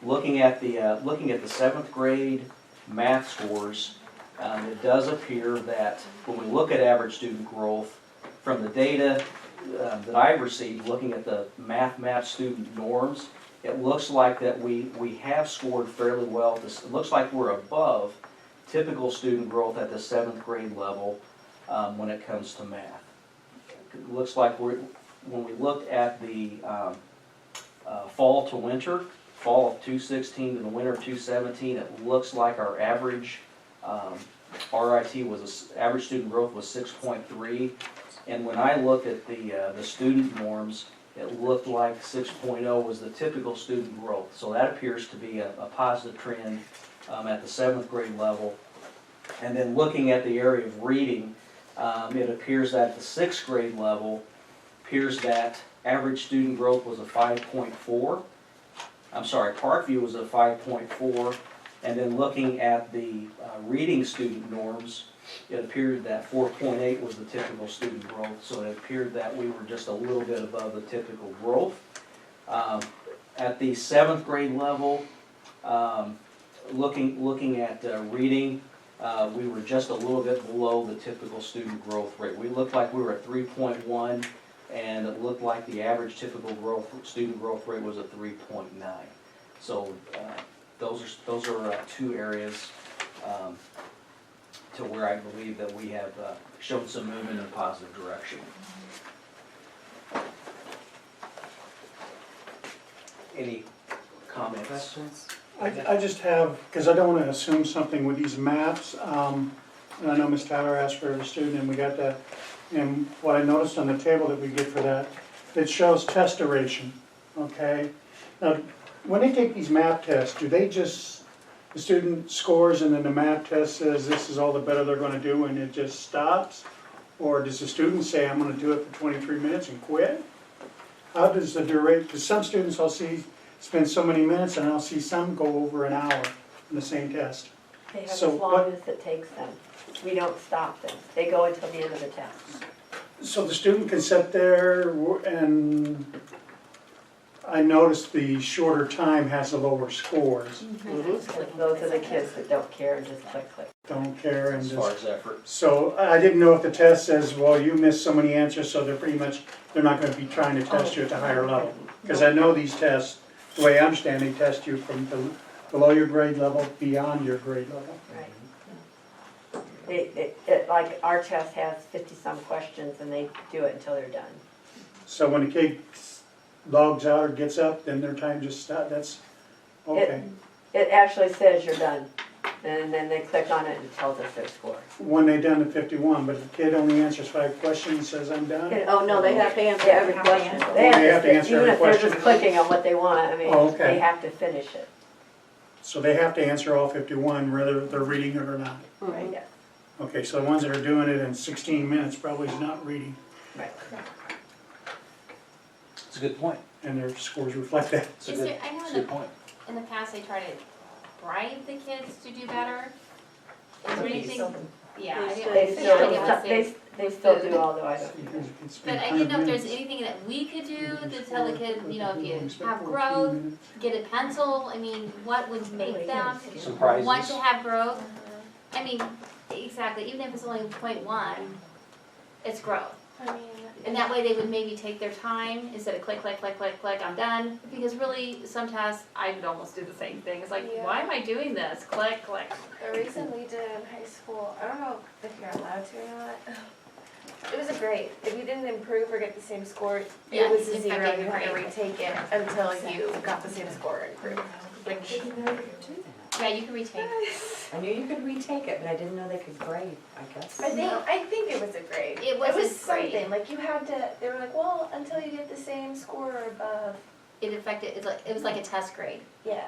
looking at the 7th grade math scores. It does appear that when we look at average student growth, from the data that I received, looking at the math student norms, it looks like that we have scored fairly well. It looks like we're above typical student growth at the 7th grade level when it comes to math. It looks like when we looked at the fall to winter, fall of 216 to the winter of 217, it looks like our average RIT was, average student growth was 6.3. And when I looked at the student norms, it looked like 6.0 was the typical student growth. So that appears to be a positive trend at the 7th grade level. And then looking at the area of reading, it appears that at the 6th grade level, appears that average student growth was a 5.4. I'm sorry, Parkview was a 5.4. And then looking at the reading student norms, it appeared that 4.8 was the typical student growth. So it appeared that we were just a little bit above the typical growth. At the 7th grade level, looking at reading, we were just a little bit below the typical student growth rate. We looked like we were at 3.1, and it looked like the average typical student growth rate was a 3.9. So those are two areas to where I believe that we have shown some movement in a positive direction. Any comments? Questions? I just have, because I don't want to assume something with these maps. And I know Ms. Tyler asked for the student, and we got that. And what I noticed on the table that we get for that, it shows test duration, okay? Now, when they take these map tests, do they just, the student scores and then the map test says this is all the better they're going to do and it just stops? Or does the student say, I'm going to do it for 23 minutes and quit? How does the duration, because some students I'll see spend so many minutes and I'll see some go over an hour in the same test. They have So as long what- as it takes them. We don't stop them. They go until the end of the test. So the student can sit there and I noticed the shorter time has the lower scores. Those are the kids that don't care and just click, click. Don't care and As just. far as effort. So I didn't know if the test says, well, you missed so many answers, so they're pretty much, they're not gonna be trying to test you at the higher level. Because I know these tests, the way I understand, they test you from below your grade level, beyond your grade level. Right. Like our test has 50-some questions and they do it until they're done. So when a kid logs out or gets up, then their time just stops, that's, okay. It actually says you're done. And then they click on it and it tells us their score. When they done at 51, but if the kid only answers 5 questions and says, I'm done? Oh, no, they have to answer every question. They have to answer every Even if they're question? just clicking on what they want, I mean, Oh, okay. they have to finish it. So they have to answer all 51, whether they're reading it or not. Right, yeah. Okay, so the ones that are doing it in 16 minutes probably is not reading, Right. It's a good point. and their scores reflect that. It's a Is good, there, I know it's a good point. in the past they try to bribe the kids to do better. Is there anything? Yeah, I didn't- I They didn't still, know what they- they still do, although I don't. But I didn't know if there's anything that we could do to tell the kid, you know, if you have growth, get a pencil. I mean, what would make them Some prizes. want to have growth? I mean, exactly, even if it's only 0.1, it's growth. I mean, And that way they would maybe take their time instead of click, click, click, click, click, I'm done. Because really, some tests, I would almost do the same thing. It's like, Yeah. why am I doing this? Click, click. the reason we did it in high school, I don't know if you're allowed to or not. It was a grade. If you didn't improve or get the same score, Yeah, it was a it's zero. affecting You had to grade. retake it until you got the same score and improved. Which, Yeah, you can retake. I knew you could retake it, but I didn't know they could grade, I guess. I think it was a grade. It was a grade. something, like you had to, they were like, well, until you get the same score or above. It affected, it was like a test grade. Yeah.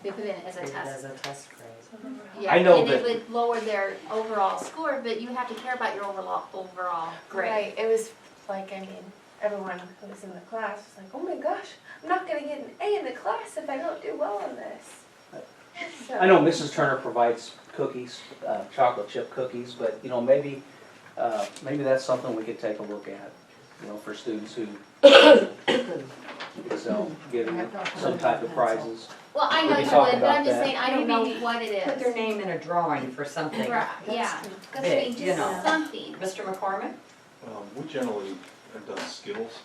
They put it in as a Treated test. as a test grade. Yeah, I know and it that- would lower their overall score, but you have to care about your overall grade. Right, it was like, I mean, everyone who was in the class was like, oh my gosh, I'm not gonna get an A in the class if I don't do well on this. So- I know Mrs. Turner provides cookies, chocolate chip cookies, but, you know, maybe that's something we could take a look at, you know, for students who excel, giving some type of prizes. Well, I know We you talked would, but I'm about just that. saying, I don't know Maybe what it Put their is. name in a drawing for something. Right, yeah, I big, mean, you just know. something. Mr. McCormick? We generally have done Skittles.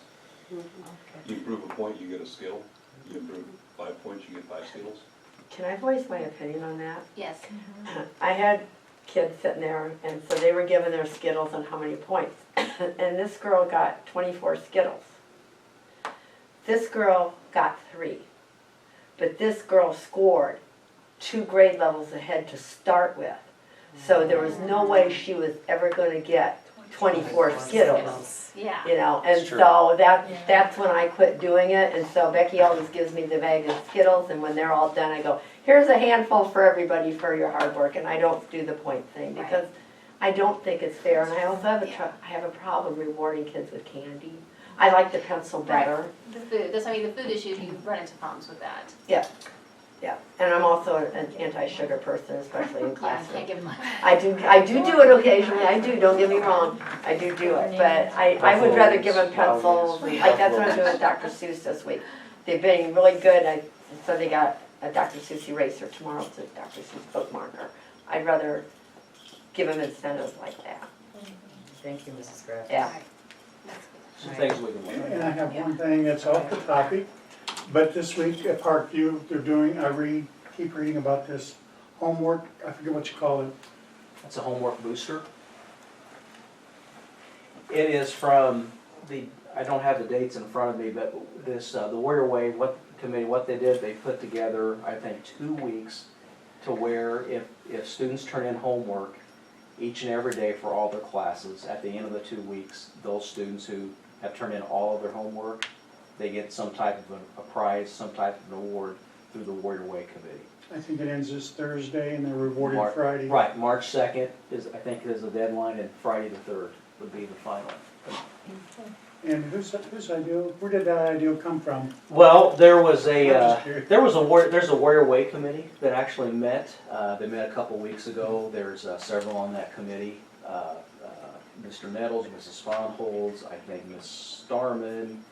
You improve a point, you get a Skittle. You improve 5 points, you get 5 Skittles. Can I voice my opinion on that? Yes. I had kids sitting there, and so they were given their Skittles on how many points. And this girl got 24 Skittles. This girl got 3. But this girl scored 2 grade levels ahead to start with. So there was no way she was ever gonna get 24 Skittles. Yeah. You know, and It's true. so that's when I quit doing it, and so Becky always gives me the bag of Skittles, and when they're all done, I go, here's a handful for everybody for your hard work, and I don't do the point thing, because I don't think it's fair, and I also have I have a problem rewarding kids with candy. I like the pencil better. The food, that's, I mean, the food issue, you run into problems with that. Yeah, and I'm also an anti-sugar person, especially in Yeah, you classroom. can't give them. I do it occasionally, I do, don't get me wrong, I do it, but I would rather give them pencils, like that's what I'm doing with Dr. Seuss this week. They've been really good, so they got a Dr. Seuss eraser, tomorrow's a Dr. Seuss bookmarker. I'd rather give them incentives like that, Thank you, Mrs. Graff. yeah. Some things we can look at. And I have one thing that's off the topic, but this week at Parkview, they're doing, keep reading about this homework, I forget what you call it. That's a homework booster. It is from I don't have the dates in front of me, but this, the Warrior Way, committee, what they did, they put together, I think, 2 weeks to where if students turn in homework each and every day for all their classes, at the end of the 2 weeks, those students who have turned in all of their homework, they get some type of a prize, some type of an award through the Warrior Way committee. I think it ends this Thursday and they're rewarded Mar- Friday. Right, March 2nd I think is the deadline, and Friday the 3rd would be the final. And whose idea, where did that idea come from? Well, there was I'm just curious. there's a Warrior Way committee that actually met. They met a couple weeks ago. There's several on that committee. Mr. Nettles, Mrs. Sponholz, I think Ms. Starman,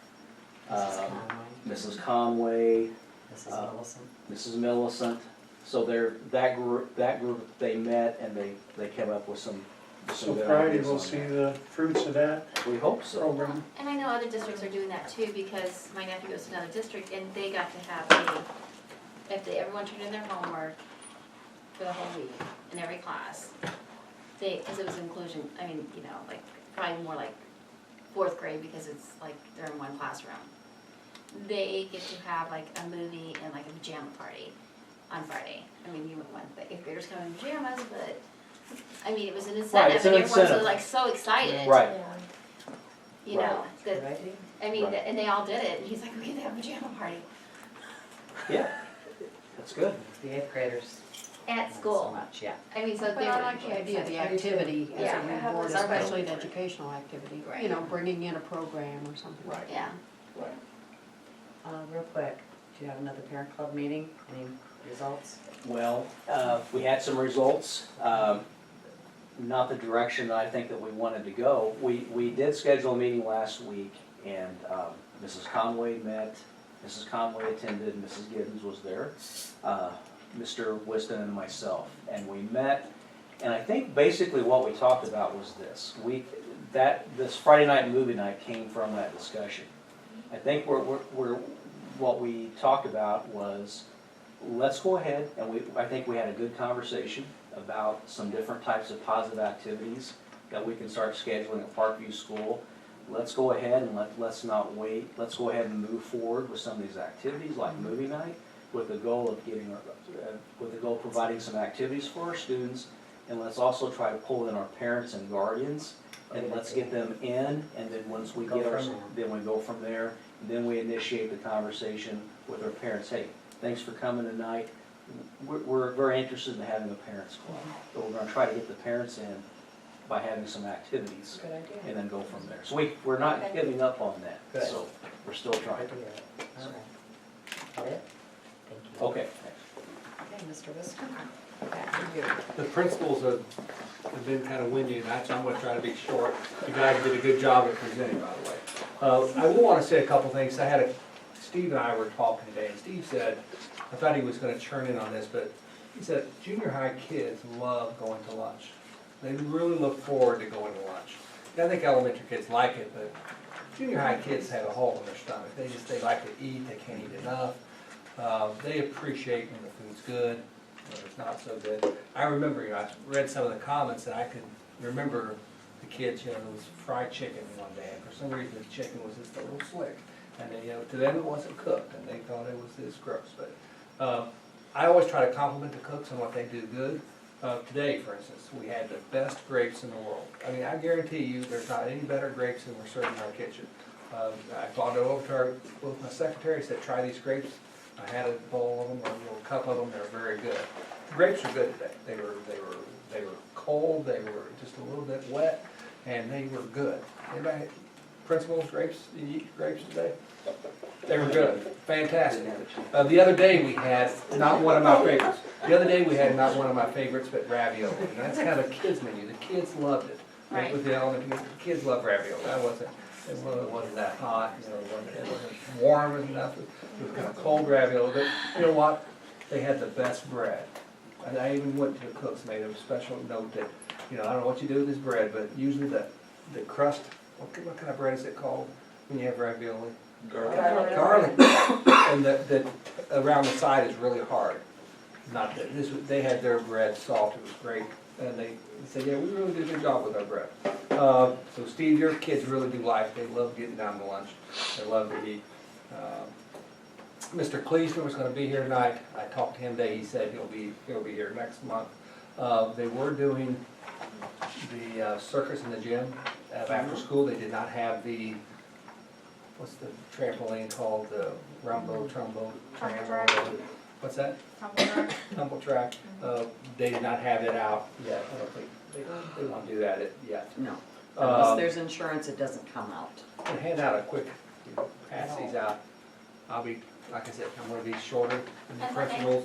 Mrs. Conway, Mrs. Conway, Mrs. Millicent. Mrs. Millicent. So that group, they met and they came up with some So good Friday ideas we'll on see that. the fruits of that We hope so. program. And I know other districts are doing that too, because my nephew goes to another district and they got to have everyone turned in their homework for the whole week in every class. Because it was inclusion, I mean, you know, like, probably more like 4th grade because it's like they're in one classroom. They get to have like a movie and like a pajama party on Friday. I mean, you wouldn't want the 8th graders coming in pajamas, but, I mean, it was an Right, incentive it's and an everyone's incentive. like so excited. Right. You know, Good that, idea. I mean, Right. and they all did it, and he's like, we can have a pajama party Yeah, that's good. The 8th graders, at not so school. much, yeah. I mean, so But they I were. like the idea of the activity as Yeah, a I have reward, this already. especially an educational activity, Right. you know, bringing in a program or something. Right. Yeah. Real quick, do you have another parent club meeting? Any results? Well, we had some results, not the direction that I think that we wanted to go. We did schedule a meeting last week, and Mrs. Conway met, Mrs. Conway attended, Mrs. Gibbons was there, Mr. Whiston and myself, and we met, and I think basically what we talked about was this. This Friday night movie night came from that discussion. I think what we talked about was, let's go ahead, and I think we had a good conversation about some different types of positive activities that we can start scheduling at Parkview School. Let's go ahead and let's not wait. Let's go ahead and move forward with some of these activities like movie night, with the goal of providing some activities for our students, and let's also try to pull in our parents and guardians, and let's get them in, and then once we Go get our, from there. then we go from there, and then we initiate the conversation with our parents. Hey, thanks for coming tonight. we're very interested in having a parents club. So we're gonna try to get the parents in by having some activities Good idea. and then go from there. So we're not giving up on that, Good. so we're still trying. All right. Thank you. Okay, Okay, Mr. Wister, back to you. The principals have been kind of windy, and that's, I'm gonna try to be short. You guys did a good job at presenting, by the way. I will wanna say a couple things. Steve and I were talking today, and Steve said, I thought he was gonna churn in on this, but he said junior high kids love going to lunch. They really look forward to going to lunch. And I think elementary kids like it, but junior high kids have a hole in their stomach. They like to eat, they can't eat enough. They appreciate when the food's good, when it's not so good. I remember, I read some of the comments, and I could remember the kids, there was fried chicken one day, and for some reason the chicken was just a little slick. And then, to them it wasn't cooked, and they thought it was this gross. But I always try to compliment the cooks on what they do good. Today, for instance, we had the best grapes in the world. I mean, I guarantee you, there's not any better grapes than we're serving in our kitchen. I called over to both my secretary, said, try these grapes. I had a bowl of them, or a little cup of them, they're very good. The grapes are good today. They were cold, they were just a little bit wet, and they were good. Anybody, principals, grapes, did you eat grapes today? They were good, fantastic. The other day we had not one of my favorites. The other day we had not one of my favorites, but ravioli. And that's kind of a kids menu. The kids loved it. Right. With the elementary, the kids loved ravioli. It wasn't that hot, it wasn't warm enough. It was kind of cold ravioli. But you know what? They had the best bread. And I even went to the cooks, made a special note that, I don't know what you do with this bread, but usually the crust, what kind of bread is it called when you have ravioli? Garlic. And the around the side is really hard. Not that they had their bread soft, it was great. And they said, yeah, we really did a good job with our bread. So Steve, your kids really do like, they love getting down to lunch. They love to eat. Mr. Kleesner was gonna be here tonight. I talked to him today, he said he'll be here next month. They were doing the circus in the gym after school. They did not have what's the trampoline called, the Trumbo track. What's that? Tumble track. Tumble track. They did not have it out yet. I don't think they want to do that yet. No, unless there's insurance, it doesn't come out. I'll hand out a quick, pass these out. I'll be, like I said, I'm gonna be shorter than the principals.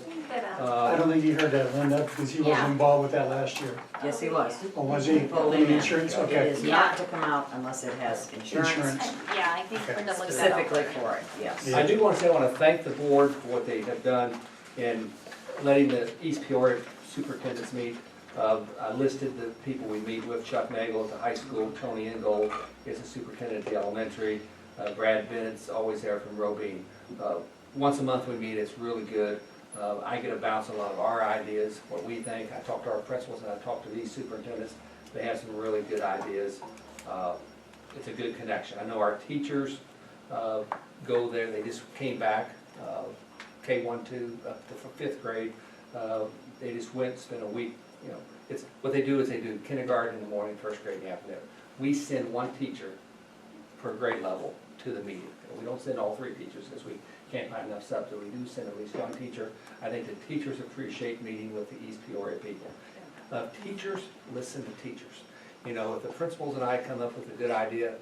I don't think you heard that, Linda, because he wasn't Yeah. involved with that last year. Yes, he was. Oh, was he? Pulled In him in. insurance? It Okay. is not to come out unless it has insurance Insurance. Yeah, I think Okay. Linda looked that specifically up. for it, yes. Yeah. I do want to say, I want to thank the board for what they have done in letting the East Peoria superintendents meet. I listed the people we meet with, Chuck Nagel at the high school, Tony Ingold is the superintendent at the elementary, Brad Bennett's always there from Robine. Once a month we meet, it's really good. I get to bounce a lot of our ideas, what we think. I talk to our principals and I talk to these superintendents. They have some really good ideas. It's a good connection. I know our teachers go there, they just came back, K-1, 2, up to 5th grade. They just went, spent a week, it's, what they do is they do kindergarten in the morning, 1st grade in the afternoon. We send one teacher per grade level to the meeting. We don't send all 3 teachers because we can't find enough subs, but we do send at least one teacher. I think the teachers appreciate meeting with the East Peoria people. Teachers listen to teachers. If the principals and I come up with a good idea,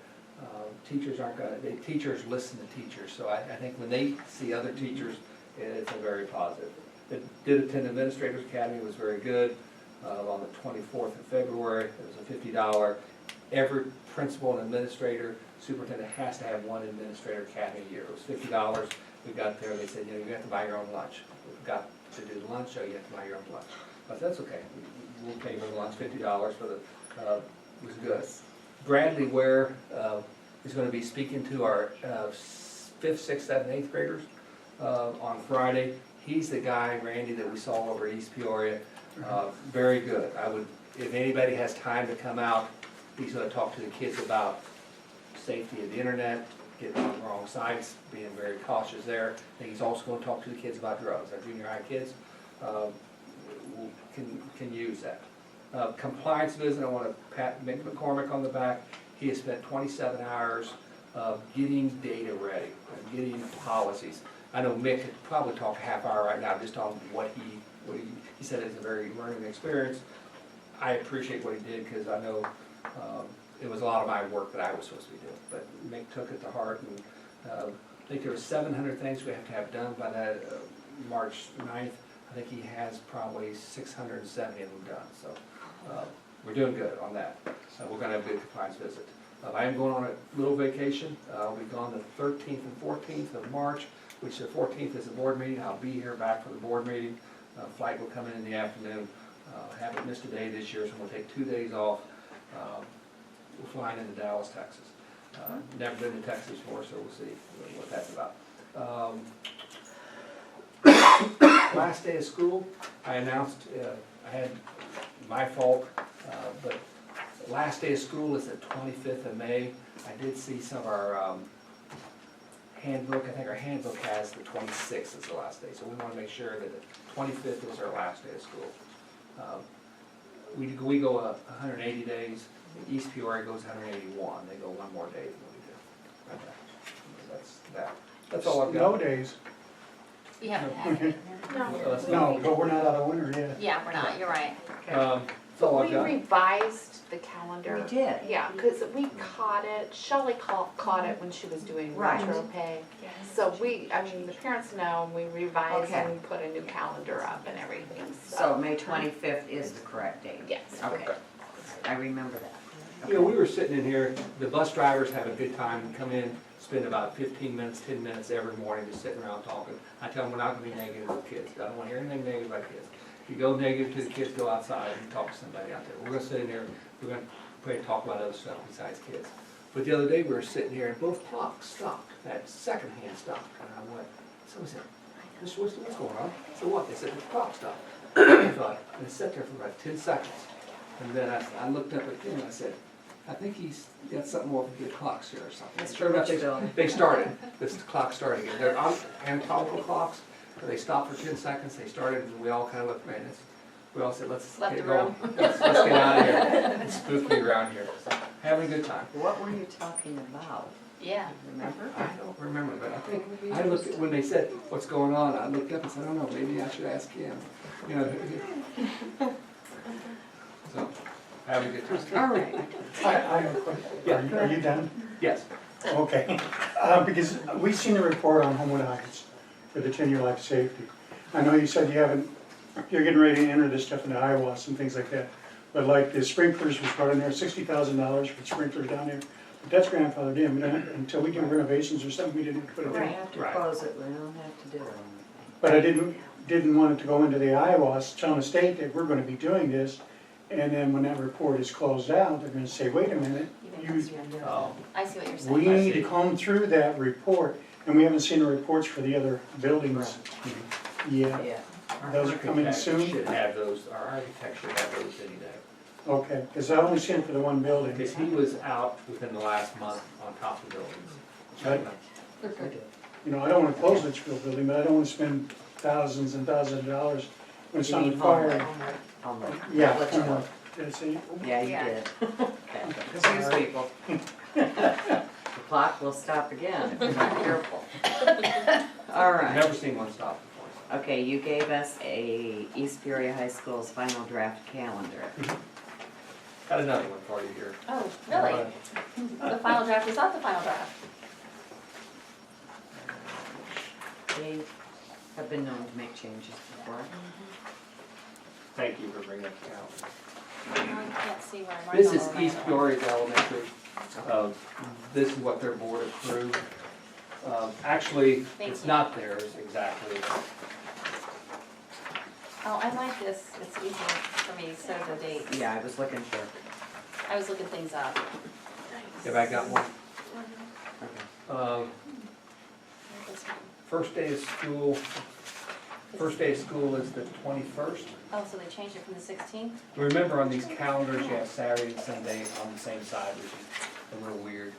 teachers aren't gonna, teachers listen to teachers. So I think when they see other teachers, it's a very positive. It did attend Administrators Academy, it was very good. On the 24th of February, it was a $50. Every principal and administrator, superintendent has to have one Administrator Academy a year. It was $50. We got there, they said, you have to buy your own lunch. We've got to do the lunch, so you have to buy your own lunch. But that's okay, we'll pay for the lunch, $50 for the, it was good. Bradley Ware is gonna be speaking to our 5th, 6th, 7th, 8th graders on Friday. He's the guy, Randy, that we saw over at East Peoria. Very good. If anybody has time to come out, he's gonna talk to the kids about safety of the internet, getting on the wrong sites, being very cautious there. And he's also gonna talk to the kids about drugs. Our junior high kids can use that. Compliance visit, I wanna pat Mick McCormick on the back. He has spent 27 hours getting data ready, getting policies. I know Mick could probably talk a half hour right now just on what he said it's a very learning experience. I appreciate what he did, because I know it was a lot of my work that I was supposed to be doing, but Mick took it to heart, and I think there were 700 things we have to have done by that March 9th. I think he has probably 670 of them done, so we're doing good on that. We're gonna have a good compliance visit. I am going on a little vacation. I'll be gone the 13th and 14th of March, which the 14th is a board meeting. I'll be here back for the board meeting. Flight will come in the afternoon. Haven't missed a day this year, so we'll take 2 days off. We're flying into Dallas, Texas. Never been to Texas before, so we'll see what that's about. Last day of school, I announced, I had my fault, but last day of school is the 25th of May. I did see some of our handbook, I think our handbook has the 26th as the last day, so we want to make sure that the 25th is our last day of school. We go 180 days, East Peoria goes 181, they go one more day than we do. That's that. That's all I've got. Snow days. You haven't had it. No, but we're not out of winter yet. Yeah, we're not, you're right. That's all I've We got. revised the calendar. We did. Yeah, because we caught it, Shelley caught it when she was doing Right. retro pay. So I mean, the parents know, we revised Okay. and we put a new calendar up and everything, So May 25th is the correct date? Yes. Okay, I remember that. You know, we were sitting in here, the bus drivers have a good time, come in, spend about 15 minutes, 10 minutes every morning just sitting around talking. I tell them we're not gonna be negative with kids. I don't wanna hear anything negative about kids. If you go negative to the kids, go outside and talk to somebody out there. We're gonna sit in there, we're gonna probably talk about other stuff besides kids. But the other day, we were sitting here and both clocks stopped, that second-hand stopped. And I went, someone said, Mr. Winston, what's going on? I said, what? They said, the clock stopped. I thought, and it sat there for about 10 seconds. And then I looked up at him and I said, I think he's got something more with the clocks here or something. Mr. Sure enough, Richfield. they started. This clock started again. They're anatomical clocks. They stopped for 10 seconds. They started, and we all kind of looked, man, we all said, let's Left get the room. going. Let's get out of here. It's spooky around here. So, having a good time. What were you talking about? Yeah. Remember? I don't remember, but I think, I looked at, when they said, what's going on, I looked up and said, I don't know, maybe I should ask him. You know. So, having a good time. All right. I have a question. Yeah. Are you done? Yes. Okay, because we've seen the report on Homewood Heights for the 10-year life safety. I know you said you're getting ready to enter this stuff into IWAS and things like that, but like the sprinklers was brought in there, $60,000 for the sprinklers down there. But that's grandfathered in, we don't, until we do renovations or something, we didn't put it We in. have to Right. close it, we don't have to do it. But I didn't want it to go into the IWAS, telling the state that we're gonna be doing this, and then when that report is closed out, they're gonna say, wait a minute, Oh. I see what you're saying. we I need see. to comb through that report, and we haven't seen the reports for the other buildings yet. Yeah. Those are coming Architect soon? Should have those, our architect should have those any day. Okay, because I only seen it for the one building. Because he was out within the last month on top of the buildings. Right. You know, I don't want to close Litchfield building, but I don't want to spend thousands and thousands of dollars when it's You on need fire. Homework. Yeah, Let you know. homework. That's it. Yeah, you Yeah. did. Excuse people. The clock will stop again if you're not careful. All I've right. never seen one stop before. Okay, you gave us a East Peoria High School's final draft calendar. Got another one for you here. Oh, really? The final draft is not the final draft. They have been known to make changes before. Thank you for bringing up the calendar. I can't see where I'm. This is East Peoria Elementary. This is what their board approved. Actually, Thank it's you. not theirs exactly. Oh, I like this. It's easy for me to set the dates. Yeah, I was looking for, I was looking things up. Have I got one? okay. This one. First day of school is the 21st. Oh, so they changed it from the 16th? Remember on these calendars, you have Saturday and Sunday on the same side, which is a little weird.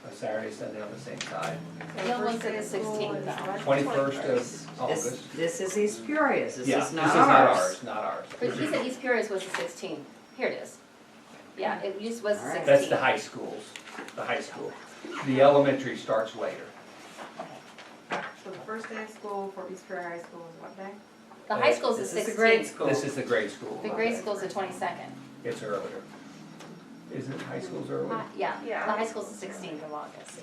A Saturday, Sunday on the same side. The other one said the 16th though. 21st of August. This is East Peoria's, this Yeah, is not ours. ours, not ours. But he said East Peoria's was the 16th. Here it is. Yeah, it just was the All right. 16th. That's the high schools, the high school. The elementary starts later. So the first day of school for East Prairie High School is what day? The high school's the This is sixteenth. the grade school. This is the grade school. The grade school's the 22nd. It's earlier. Isn't high school's earlier? Yeah, Yeah. the high school's the 16th of August.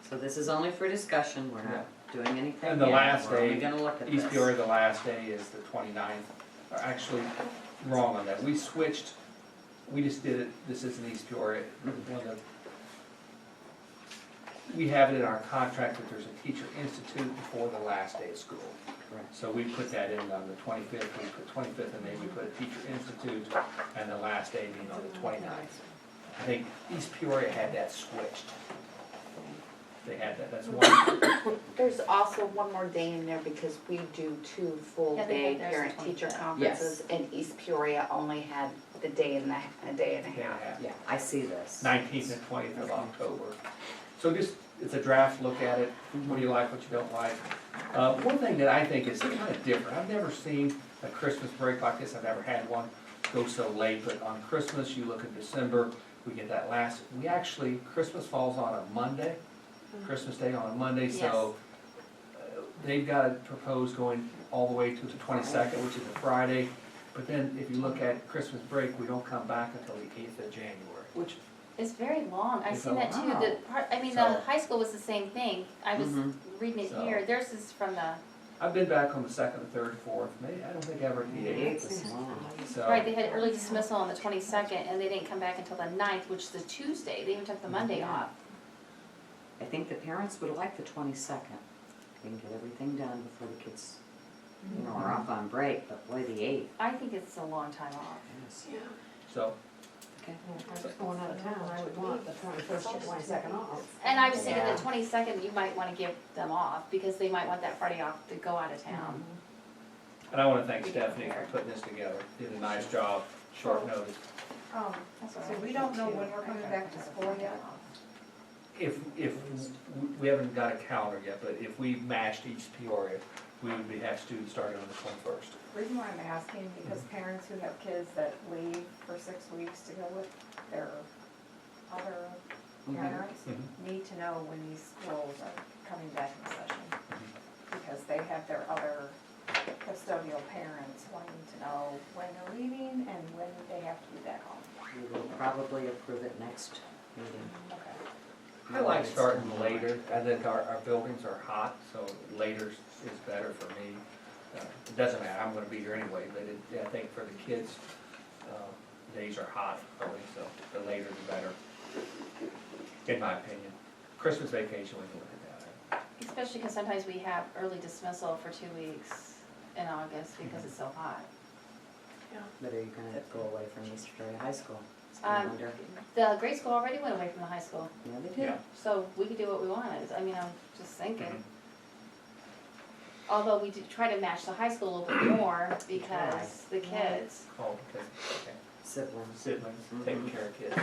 So this is only for discussion, we're not doing anything And the yet. last We're only day, gonna look at East this. Peoria, the last day is the 29th. Actually, wrong on that. We switched, we just did it, this isn't East Peoria. One of the- We have it in our contract that there's a teacher institute before the last day of school. Correct. So we put that in on the 25th, we put 25th, and then we put a teacher institute, and the last day being on the 29th. I think East Peoria had that switched. They had that, that's one. There's also one more day in there because we do 2 full Yeah, they day had theirs the parent-teacher 25th. conferences, and East Peoria only had the day and a day and a half. Yeah, I see this. 19th and 20th of October. So just, it's a draft, look at it, what do you like, what you don't like. One thing that I think is kind of different, I've never seen a Christmas break like this, I've never had one go so late, but on Christmas, you look at December, we get that last, we actually, Christmas falls on a Monday, Christmas Day on a Monday, so they've got it proposed going all the way to the 22nd, which is a Friday, but then if you look at Christmas break, we don't come back until the 8th of January, which It's very long. I've It's seen that too. wow. The part, I mean, So- the high school was the same thing. I was Mhm. reading it So- here. Theirs is from the, I've been back on the 2nd, 3rd, 4th, maybe, I don't think ever the The 8th. eighth is long. So, right, they had early dismissal on the 22nd and they didn't come back until the 9th, which is a Tuesday. They even took the Monday off. I think the parents would like the 22nd. We can get everything done before the kids, you know, are off on break, but boy, the 8th. I think it's a long time off. Yes. so, If I was going out of town, I would want the 21st or 22nd off. And I was thinking Yeah. the 22nd, you might want to give them off because they might want that Friday off to go out of town. and I wanna thank Stephanie for putting this together, did a nice job, short notice. That's what So I we was don't know thinking, when too. we're coming back to school yet? If, we haven't got a calendar yet, but if we matched each Peoria, we would have students starting on the 21st. The reason why I'm asking, because parents who have kids that leave for 6 weeks to go with their other parents need to know when these schools are coming back in session. Because they have their other custodial parents wanting to know when they're leaving and when they have to be back home. We will probably approve it next meeting. Okay. I like starting later, I think our buildings are hot, so later is better for me. It doesn't matter, I'm gonna be here anyway, but I think for the kids, days are hot early, so the later the better, in my opinion. Christmas vacation, we can look at that. Especially because sometimes we have early dismissal for 2 weeks in August because it's so hot. But are you gonna go away from East Peoria High School? So I wonder. The grade school already went away from the high school, Yeah, they did. Yeah. so we could do what we wanted. I mean, I'm just thinking. Mhm. Although we did try to match the high school a little bit more because the kids. Oh, okay, Siblings. siblings, taking care of kids.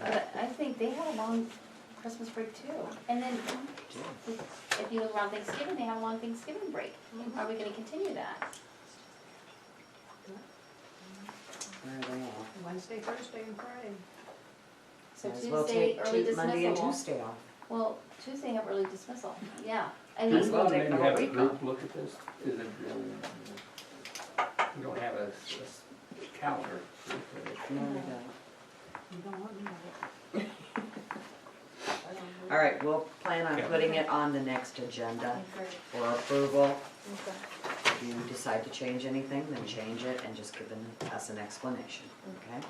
But I think they had a long Christmas break too. And then if you look around Thanksgiving, they have a long Thanksgiving break. Are we gonna continue that? Where are they all? Wednesday, Thursday, and Friday. So Might as well Tuesday, take early Monday and dismissal. Tuesday off. Well, Tuesday have early dismissal, yeah. And Might then as well take Maybe the whole have a week group off. look at this, is it, we don't have a calendar. No, we don't. You don't want me to. All right, we'll plan on Yeah. putting it on the next agenda for approval. If you decide to change anything, then change it and just give us an explanation, okay?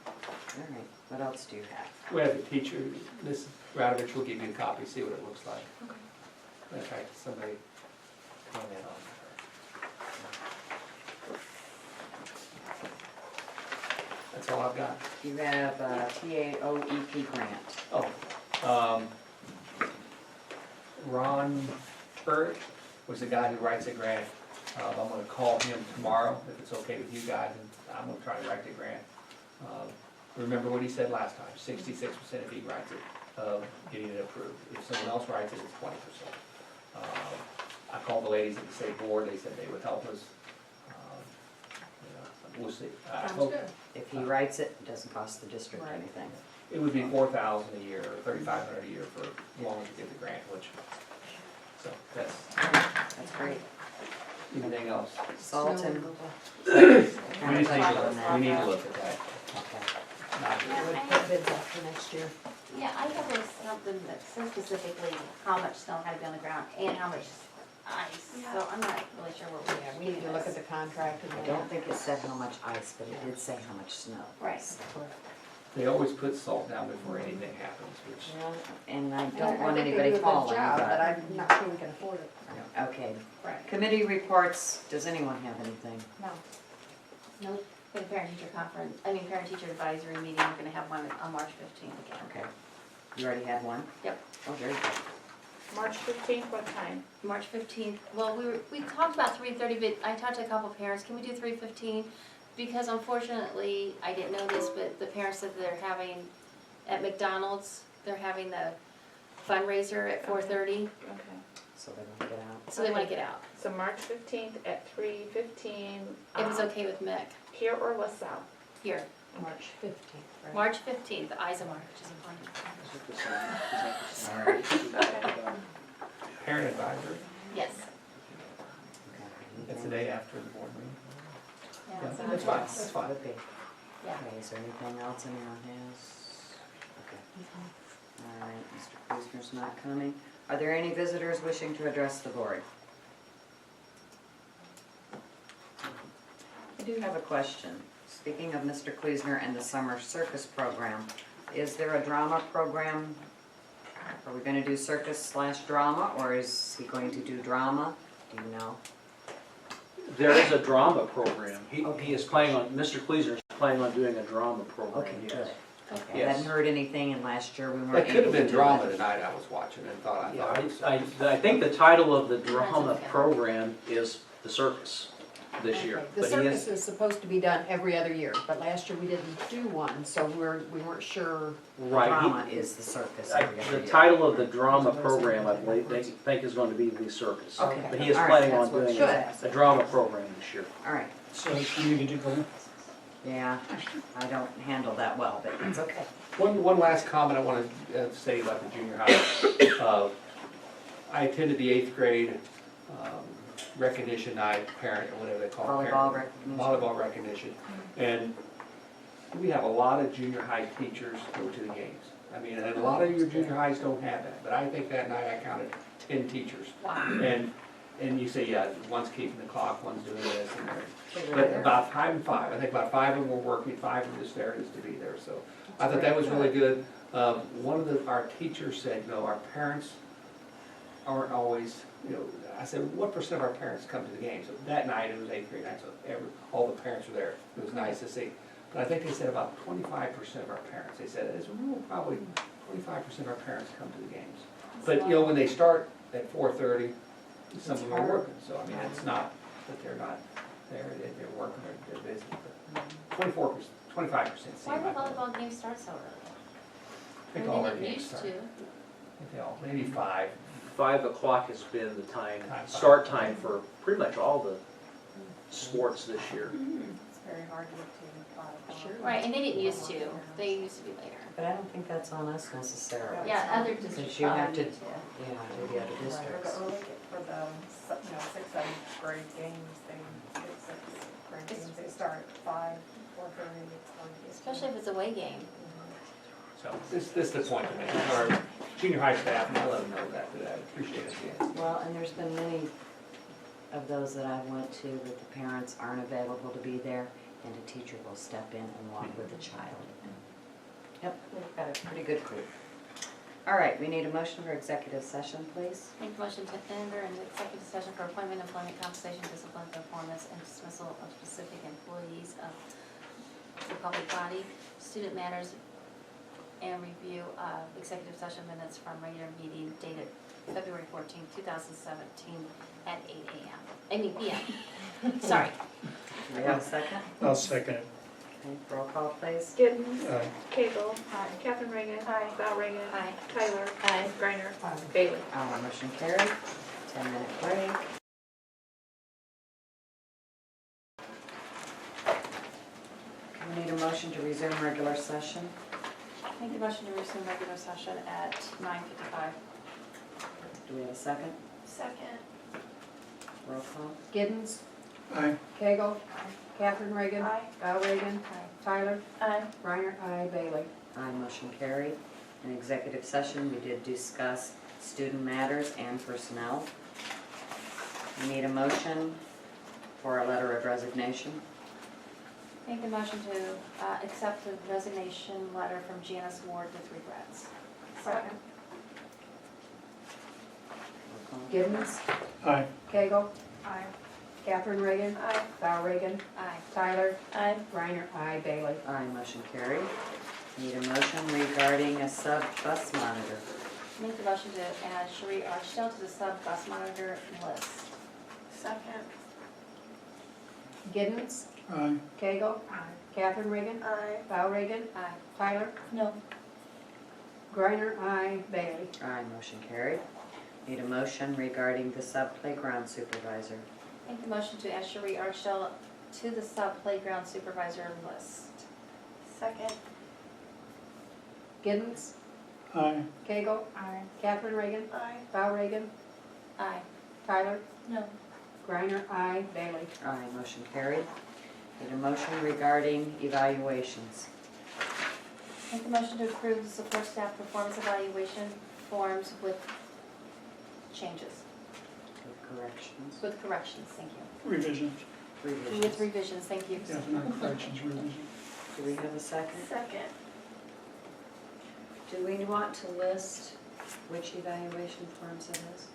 All right, what else do you have? We have a teacher, Mrs. Radovich will give you a copy, see what it looks like. In fact, somebody comment on her. That's all I've got. You have a TAOEP grant. Ron Burke was the guy who writes the grant. I'm gonna call him tomorrow, if it's okay with you guys, and I'm gonna try to write the grant. Remember what he said last time, 66% if he writes it, of getting it approved. If someone else writes it, it's 20%. I called the ladies at the state board, they said they would help us. We'll see. I Sounds hope- good. If he writes it, it doesn't cost the district Right. anything. It would be $4,000 a year, or $3,500 a year for as long as you get the grant, which So that's, That's great. anything else? Salt Snow and. removal. We need to Kind of take a on look, that. we need to look at that. Okay. Not- Yeah, Would I put bids out for next year. Yeah, I have something that says specifically how much snow had to be on the ground and how much ice, so I'm not really sure what we're Yeah, we need to look at the contract and I then. don't think it said how much ice, but it did say how much snow. Right. They always put salt down before anything happens, which, And I I don't want think they anybody do a good falling, job, But but, I'm not sure we can afford it. okay. Right. Committee reports, does anyone have anything? No. Nope. For the parent-teacher conference, parent-teacher advisory meeting, we're gonna have one on March 15th again. Okay. You already had one? Yep. Oh, very good. March 15th, what time? March 15th, well, we talked about 3:30, but I talked to a couple parents, can we do 3:15? Because unfortunately, I didn't know this, but the parents said they're having, at McDonald's, they're having the fundraiser at 4:30, Okay. So they won't get out. so they wanna get out. So March 15th at 3:15. If it's okay with Mick, Here or LaSalle? here, March 15th, right? March 15th, the eyes of March, which is important. All right. parent advisory, Yes. that's the day after the board meeting. Yeah, Yeah, so that's fine, that's fine. Would be. Yeah. Okay, is there anything else anyone has? Okay. All right, Mr. Kuzner's not coming. Are there any visitors wishing to address the board? I do have a question. Speaking of Mr. Kuzner and the summer circus program, is there a drama program? Are we gonna do circus/drama, or is he going to do drama? Do you know? There is a drama program. Okay. He is planning on, Mr. Kleaser is planning on doing a drama program, Okay, yes. good. Okay, I Yes. hadn't heard anything, and last year we weren't That could able have to been do drama it. tonight I was watching and thought, Yeah, it was. I think the title of the drama okay. program is the circus this year. Okay. The But he circus is, is supposed to be done every other year, but last year we didn't do one, so we weren't sure. right, Drama is the circus. every other the year. title of the drama program, I believe, they think is going to be the circus. Okay. But he is All right, planning on that's what doing should a ask. drama program this year. All right, So you need to go. yeah, I don't handle that well, but it's okay. One last comment I want to say about the junior high. I attended the 8th grade recognition night, parent, or whatever they call it. Volleyball parent- recognition. Volleyball recognition. And we have a lot of junior high teachers go to the games. I mean, and a lot of your junior highs don't have that, but I think that night I counted 10 teachers. Wow. And you say, yeah, one's keeping the clock, one's doing this, and but about 5 and 5, I think about 5 of them were working, 5 were just there just to be there, so I thought that was really good. One of our teachers said, no, our parents aren't always, I said, what % of our parents come to the games? So that night, it was 8th grade night, so all the parents were there, it was nice to see. But I think they said about 25% of our parents, they said, it's probably 25% of our parents come to the games. But, when they start at 4:30, some of them are working, so I mean, it's not that they're not there, they're working, they're busy. But 24%, 25% seem Why do like. volleyball games start so early? I think all our games start. I think they all, maybe 5. 5 o'clock has been the time, Time. start time for pretty much all the sports this year. It's very hard to get to. Sure. Right, and they didn't used to, they used to be later. But I don't think that's on us necessarily. Yeah, other districts Since you have probably to, do too. yeah, to the other districts. For the 6th, 7th grade games, sixth grade games, they start at 5, 4:30. Especially if it's a away game. So this is the point to make. Our junior high staff, and I let them know that I appreciate it. Well, and there's been many of those that I went to that the parents aren't available to be there, and a teacher will step in and walk with the child. Yep, we've got a pretty good group. All right, we need a motion for executive session, please. Make a motion to enter into executive session for appointment, employment, compensation, discipline, performance, and dismissal of specific employees of the public body, student matters, and review of executive session minutes from regular meeting dated February 14, 2017 at 8 a.m. p.m. Sorry. Do we have a second? I'll second it. Okay, roll call, please. Giddens. Aye. Cagle. Catherine Reagan. Val Reagan. Aye. Tyler. Aye. Griner. Bailey. Motion carried. 10-minute break. We need a motion to resume regular session. Make a motion to resume regular session at 9:55. Do we have a second? Second. Roll call. Giddens, Aye. Cagle, Catherine Reagan, Aye. Val Reagan, Tyler, Aye. Reiner, aye, Bailey. Aye, motion carried. In executive session, we did discuss student matters and personnel. We need a motion for a letter of resignation. Make the motion to accept the resignation letter from Janice Ward with regrets. Second. Roll call. Giddens, Aye. Cagle, Aye. Catherine Reagan, Aye. Val Reagan, Aye. Tyler, Aye. Reiner, aye, Bailey. Aye, motion carried. Need a motion regarding a sub-bus monitor. Make the motion to add Cherie Archdale to the sub-bus monitor list. Second. Giddens, Aye. Cagle, Aye. Catherine Reagan, Aye. Val Reagan, Aye. Tyler, No. Reiner, aye, Bailey. Aye, motion carried. Need a motion regarding the sub-playground supervisor. Make the motion to add Cherie Archdale to the sub-playground supervisor list. Second. Giddens, Aye. Cagle, Aye. Catherine Reagan, Aye. Val Reagan, Aye. Tyler, No. Reiner, aye, Bailey. Aye, motion carried. Need a motion regarding evaluations. Make the motion to approve the support staff performance evaluation forms with changes, With corrections. with corrections, thank you. Revisions. With Revisions. revisions, thank you. Yeah, not corrections, revisions. Do we have a second? Second. Do we want to list which evaluation forms it is?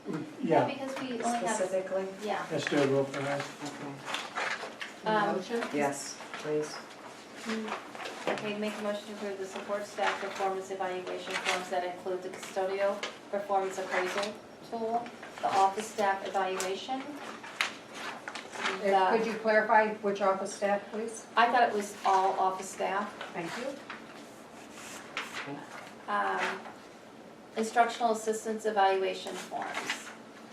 Yeah, Yeah, because we only have, Specifically? yeah. let's do a roll for that. Okay. Motion? Yes, please. Okay, make a motion to approve the support staff performance evaluation forms that include the custodial performance appraisal tool, the office staff evaluation. Could you clarify which office staff, please? I thought it was all office staff. Thank you. Instructional assistance evaluation forms,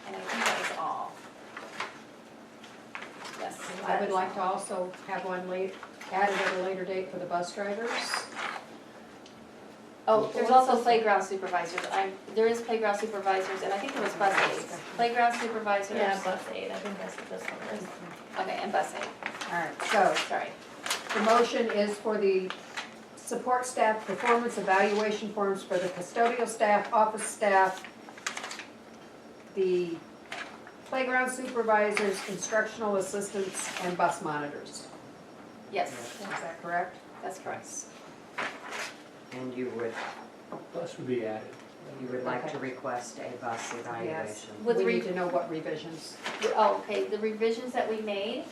and I think that was all. Yes. I would like to also have one added at a later date for the bus drivers. Oh, there's also playground supervisors. There is playground supervisors, and I think there was bus aides. Playground supervisors. Yeah, bus aid, I think that's what this one is. Okay, and bus aide, All right, so sorry. the motion is for the support staff performance evaluation forms for the custodial staff, office staff, the playground supervisors, instructional assistants, and bus monitors. Yes, Is that correct? that's correct. And you would Bus would be added. like to request a bus evaluation? With We re- need to know what revisions. Oh, okay, the revisions that we made,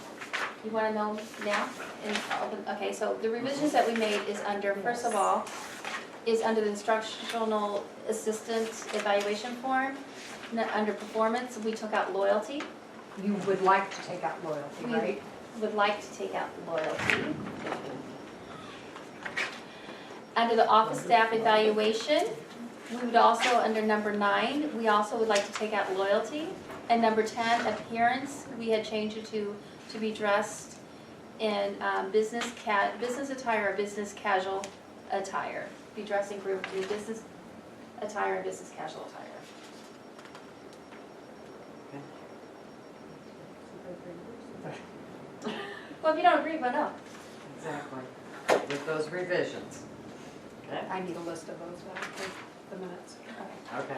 you wanna know now? Okay, so the revisions that we made is under, first of all, is under the instructional assistant evaluation form. Under performance, we took out loyalty. You would like to take out loyalty, We right? would like to take out loyalty. Under the office staff evaluation, we would also, under number 9, we also would like to take out loyalty. And number 10, appearance, we had changed it to be dressed in business attire or business casual attire. Be dressed in group to business attire and business casual attire. Well, if you don't agree, vote no. Exactly. With those revisions. Okay. I need a list of those for the minutes. Okay.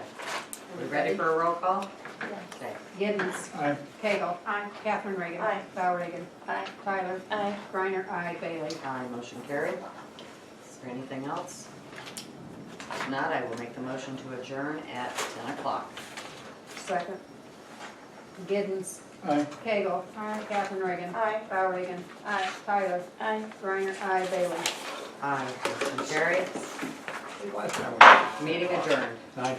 We ready for a roll call? Yeah. Okay. Giddens, Aye. Cagle, Catherine Reagan, Aye. Val Reagan, Aye. Tyler, Aye. Reiner, aye, Bailey. Aye, motion carried. Is there anything else? If not, I will make the motion to adjourn at 10 o'clock. Second. Giddens, Aye. Cagle, Catherine Reagan, Aye. Val Reagan, Aye. Tyler, Aye. Reiner, aye, Bailey. Aye, motion carried. Meeting adjourned. 9:50.